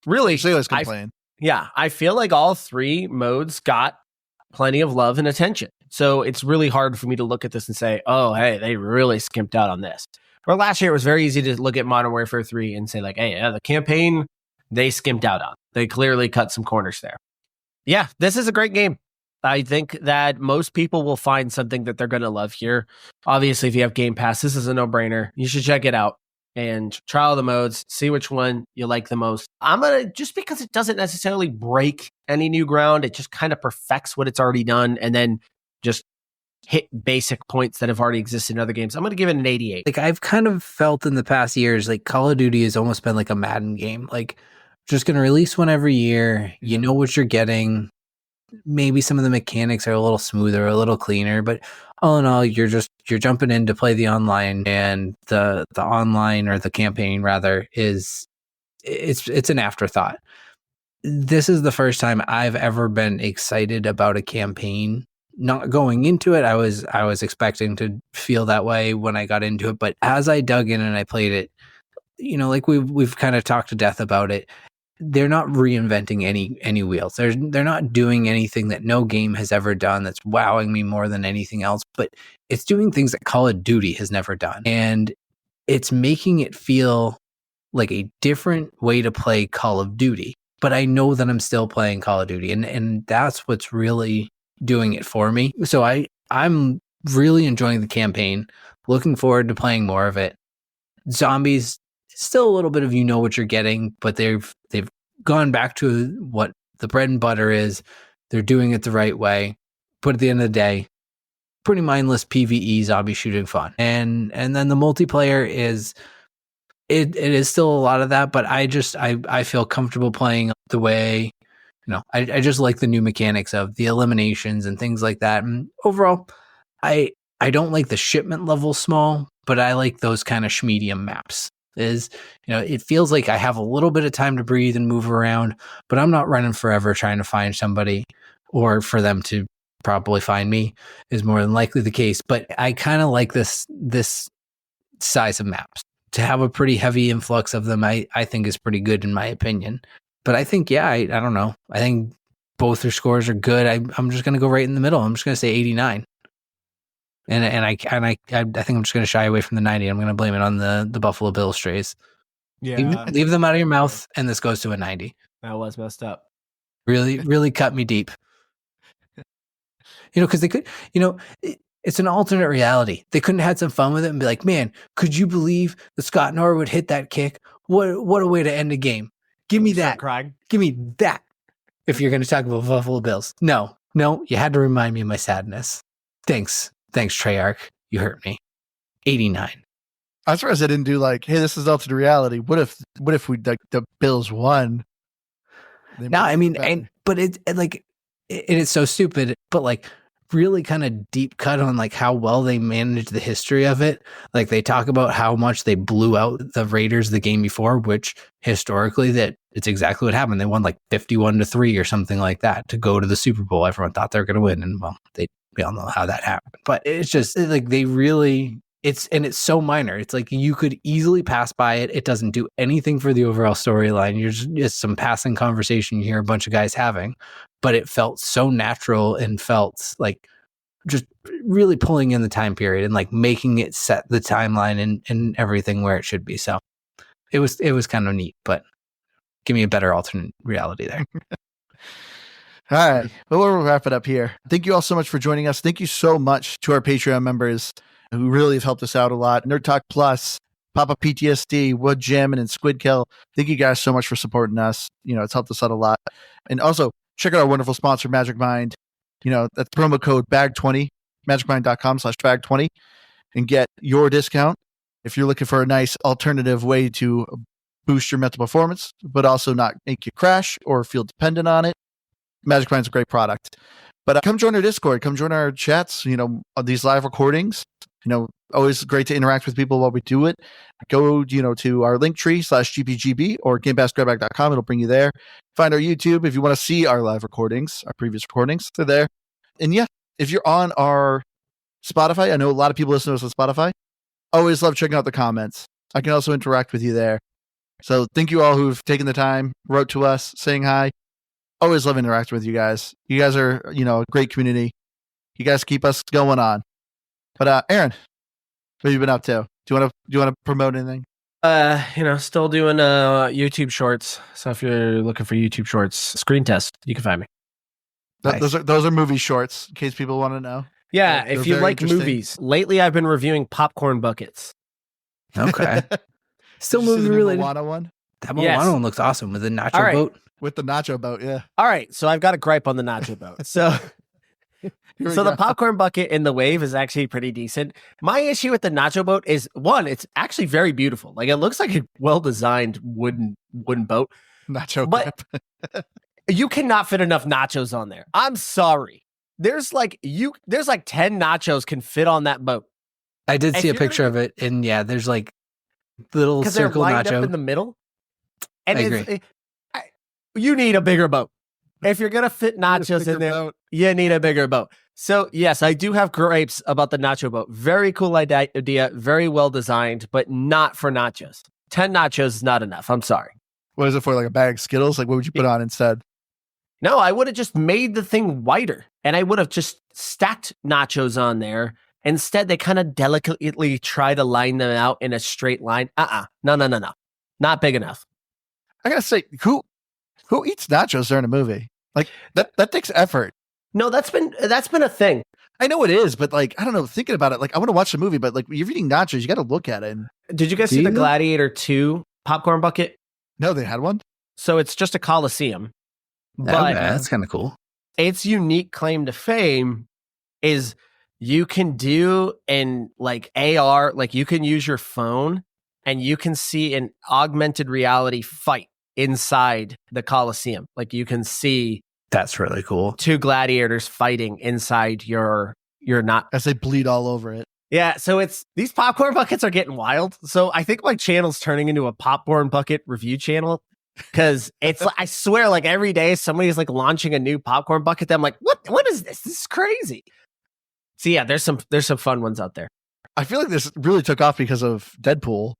really, I feel like all 3 modes got plenty of love and attention. So it's really hard for me to look at this and say, oh, hey, they really skimped out on this. Or last year, it was very easy to look at Modern Warfare 3 and say like, hey, yeah, the campaign, they skimped out on. They clearly cut some corners there. Yeah, this is a great game. I think that most people will find something that they're going to love here. Obviously, if you have Game Pass, this is a no-brainer. You should check it out. and trial the modes, see which one you like the most. I'm going to, just because it doesn't necessarily break any new ground, it just kind of perfects what it's already done and then just hit basic points that have already existed in other games. I'm going to give it an 88. Like, I've kind of felt in the past years, like Call of Duty has almost been like a Madden game. Like, just going to release one every year. You know what you're getting. Maybe some of the mechanics are a little smoother, a little cleaner, but all in all, you're jumping in to play the online, and the online, or the campaign rather, it's an afterthought. This is the first time I've ever been excited about a campaign. Not going into it, I was expecting to feel that way when I got into it, but as I dug in and I played it, like we've kind of talked to death about it. They're not reinventing any wheels. They're not doing anything that no game has ever done that's wowing me more than anything else, but it's doing things that Call of Duty has never done. And it's making it feel like a different way to play Call of Duty. But I know that I'm still playing Call of Duty, and that's what's really doing it for me. So I'm really enjoying the campaign, looking forward to playing more of it. Zombies, still a little bit of what you're getting, but they've gone back to what the bread and butter is. They're doing it the right way. But at the end of the day, pretty mindless PvE zombie shooting fun. And then the multiplayer is it is still a lot of that, but I feel comfortable playing the way, I just like the new mechanics of the eliminations and things like that. And overall, I don't like the shipment level small, but I like those kind of schmedium maps. It feels like I have a little bit of time to breathe and move around, but I'm not running forever trying to find somebody, or for them to probably find me is more than likely the case. But I kind of like this size of maps. To have a pretty heavy influx of them, I think is pretty good in my opinion. But I think, I don't know. I think both their scores are good. I'm just going to go right in the middle. I'm just going to say 89. And I think I'm just going to shy away from the 90. I'm going to blame it on the Buffalo Bill strays. Yeah. Leave them out of your mouth, and this goes to a 90. That was messed up. Really, really cut me deep. Because they could, it's an alternate reality. They couldn't have had some fun with it and be like, man, could you believe that Scott Norwood hit that kick? What a way to end a game. Give me that. Crying. Give me that. If you're going to talk about Buffalo Bills. No, you had to remind me of my sadness. Thanks, Treyarch. You hurt me. 89. I'm surprised I didn't do like, hey, this is alternate reality. What if we the Bills won? No, I mean, but it is so stupid, but like really kind of deep cut on like how well they managed the history of it. Like they talk about how much they blew out the Raiders the game before, which historically that it's exactly what happened. They won like 51-3 or something like that to go to the Super Bowl. Everyone thought they were going to win, and well, we all know how that happened. But it's just like they really. It's so minor. It's like you could easily pass by it. It doesn't do anything for the overall storyline. You're just some passing conversation you hear a bunch of guys having, but it felt so natural and felt like just really pulling in the time period and like making it set the timeline and everything where it should be. So it was kind of neat, but give me a better alternate reality there. All right. Well, we'll wrap it up here. Thank you all so much for joining us. Thank you so much to our Patreon members who really have helped us out a lot. Nerd Talk Plus, Papa PTSD, Wood Jammin', and Squidkill. Thank you guys so much for supporting us. It's helped us out a lot. And also, check out our wonderful sponsor, Magic Mind. That's promo code BAG20, magicmind.com/BAG20, and get your discount if you're looking for a nice alternative way to boost your mental performance, but also not make you crash or feel dependent on it. Magic Mind's a great product. But come join our Discord. Come join our chats, on these live recordings. Always great to interact with people while we do it. Go, to our Linktree /GPGB or GamePassGrabBag.com. It'll bring you there. Find our YouTube if you want to see our live recordings, our previous recordings. They're there. And yeah, if you're on our Spotify, I know a lot of people listen to us on Spotify. Always love checking out the comments. I can also interact with you there. So thank you all who've taken the time, wrote to us, saying hi. Always love interacting with you guys. You guys are, a great community. You guys keep us going on. But Aaron, what have you been up to? Do you want to promote anything? Still doing YouTube shorts. So if you're looking for YouTube shorts, Screen Test, you can find me. Nice. Those are movie shorts, in case people want to know. Yeah, They're if you very like movies. Lately, I've been reviewing Popcorn Buckets. Okay. Still Did you see movie the new related. Moana one That Moana Yes. one looks awesome with the nacho All right. boat. with the nacho boat. Yeah. All right, so I've got a gripe on the nacho boat. So Here we So the go. popcorn bucket in the wave is actually pretty decent. My issue with the nacho boat is one, it's actually very beautiful. Like it looks like a well-designed wooden boat. nacho but- grip. You cannot fit enough nachos on there. I'm sorry. There's like 10 nachos can fit on that boat. I did If see a you're gonna- picture of it, and yeah, there's like little Because they're circle lined nacho. up in the middle. And I it's, you need a bigger boat. If you're gonna fit nachos in there, you need a bigger boat. So yes, I do have gripes about the nacho boat. Very cool idea, very well designed, but not for nachos. 10 nachos is not enough. I'm sorry. What is it for? Like a bag of Skittles? Like what would you put on instead? No, I would have just made the thing wider, and I would have just stacked nachos on there. Instead, they kind of delicately try to line them out in a straight line. No. Not big enough. I gotta say, who eats nachos during a movie? Like that takes effort. No, that's been a thing. I know it is, but like I don't know. Thinking about it, like I want to watch the movie, but like you're eating nachos, you got to look at it. And, Did you guys Do see the you? Gladiator 2 popcorn bucket? no, they had one. So it's just a Coliseum. Okay, But that's kind of cool. its unique claim to fame is you can do in like AR, like you can use your phone and you can see an augmented reality fight inside the Coliseum. Like you can see That's really cool. two gladiators fighting inside your not. As they bleed all over it. Yeah, so it's these popcorn buckets are getting wild. So I think my channel's turning into a popcorn bucket review channel because it's like, I swear, like every day somebody's like launching a new popcorn bucket. That I'm like, what is this? This is crazy. So yeah, there's some fun ones out there. I feel like this really took off because of Deadpool.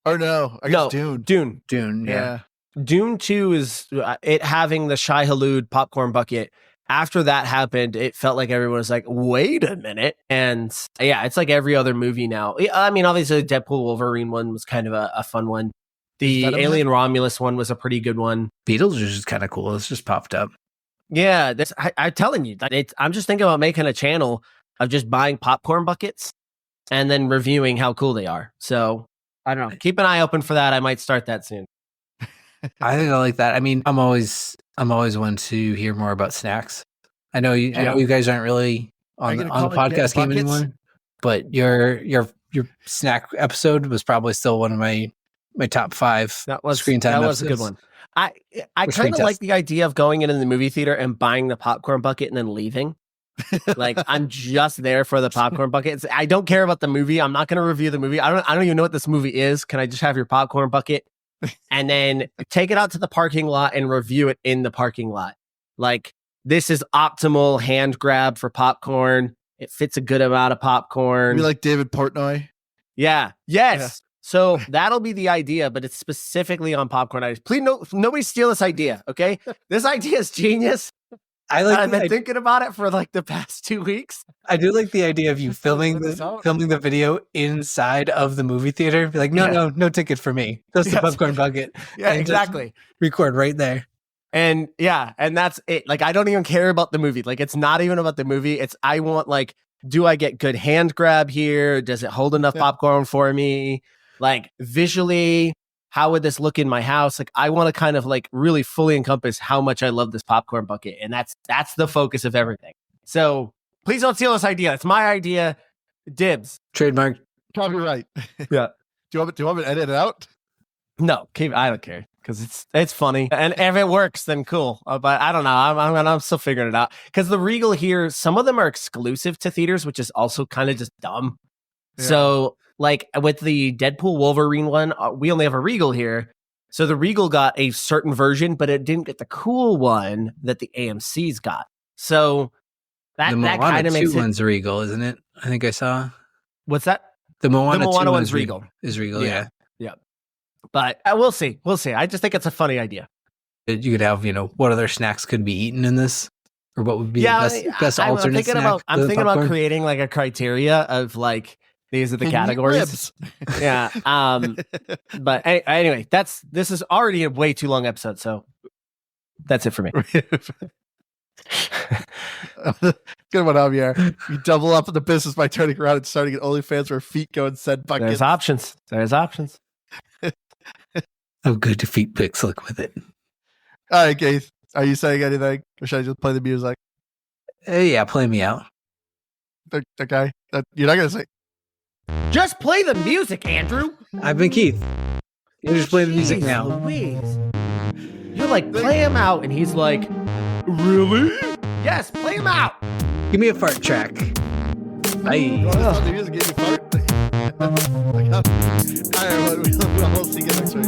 Or no, I guess Dune. Dune, yeah. Dune 2 is it having the Shai Hulud popcorn bucket. After that happened, it felt like everyone was like, wait a minute. And yeah, it's like every other movie now. I mean, obviously, the Deadpool Wolverine one was kind of a fun one. The Is that a Alien Romulus one was a pretty good one. Beetlejuice is kind of cool. It's just popped up. Yeah, I'm telling you, I'm just thinking about making a channel of just buying popcorn buckets and then reviewing how cool they are. So I don't know. Keep an eye open for that. I might start that soon. I think I like that. I mean, I'm always one to hear more about snacks. I know you guys aren't really on the podcast game anymore, but your snack episode was probably still one of my top 5 screen time. That was a good one. I kind of like the idea of going into the movie theater and buying the popcorn bucket and then leaving. Like I'm just there for the popcorn bucket. I don't care about the movie. I'm not going to review the movie. I don't even know what this movie is. Can I just have your popcorn bucket and then take it out to the parking lot and review it in the parking lot? Like this is optimal hand grab for popcorn. It fits a good amount of popcorn. You like David Portnoy? Yeah. Yes. Yeah. So that'll be the idea, but it's specifically on popcorn items. Please, nobody steal this idea, okay? This idea is genius. I've been thinking about it for like the past 2 weeks. I do like the idea of you filming the video inside of the movie theater. Be like, no ticket for me. Just the popcorn bucket. Yeah, and exactly. Record right there. And yeah, and that's it. Like, I don't even care about the movie. Like, it's not even about the movie. I want like, do I get good hand grab here? Does it hold enough popcorn for me? Like visually, how would this look in my house? Like, I want to kind of like really fully encompass how much I love this popcorn bucket. And that's the focus of everything. So please don't steal this idea. It's my idea. Dibs. Trademark. Copyright. Yeah. Do you want me to edit it out? No, I don't care because it's funny. And if it works, then cool. But I don't know. I'm still figuring it out. Because the Regal here, some of them are exclusive to theaters, which is also kind of just dumb. Yeah. So like with the Deadpool Wolverine one, we only have a Regal here. So the Regal got a certain version, but it didn't get the cool one that the AMC's got. So that kind of makes it. One's Regal, isn't it? I think I saw. What's that? The Moana one's Regal. Is Regal, yeah. But we'll see. I just think it's a funny idea. You could have, what other snacks could be eaten in this? Or what would be the best alternate snack? I'm thinking about creating like a criteria of like, these are the categories. Yeah. But anyway, this is already a way too long episode. So that's it for me. Good one, Javier. You double up in the business by turning around and starting an OnlyFans where feet go and send buckets. There's options. How good do feet pics look with it? All right, Keith. Are you saying anything? Or should I just play the music? Yeah, play me out. Okay. You're not going to say. Just play the music, Andrew. I've been Keith. You just play the music Jeez now. Louise. You're like, play him out. And he's like, really? Yes, play him out. Give me a fart track. Bye. The music gave you fart. All right, we'll see you next week.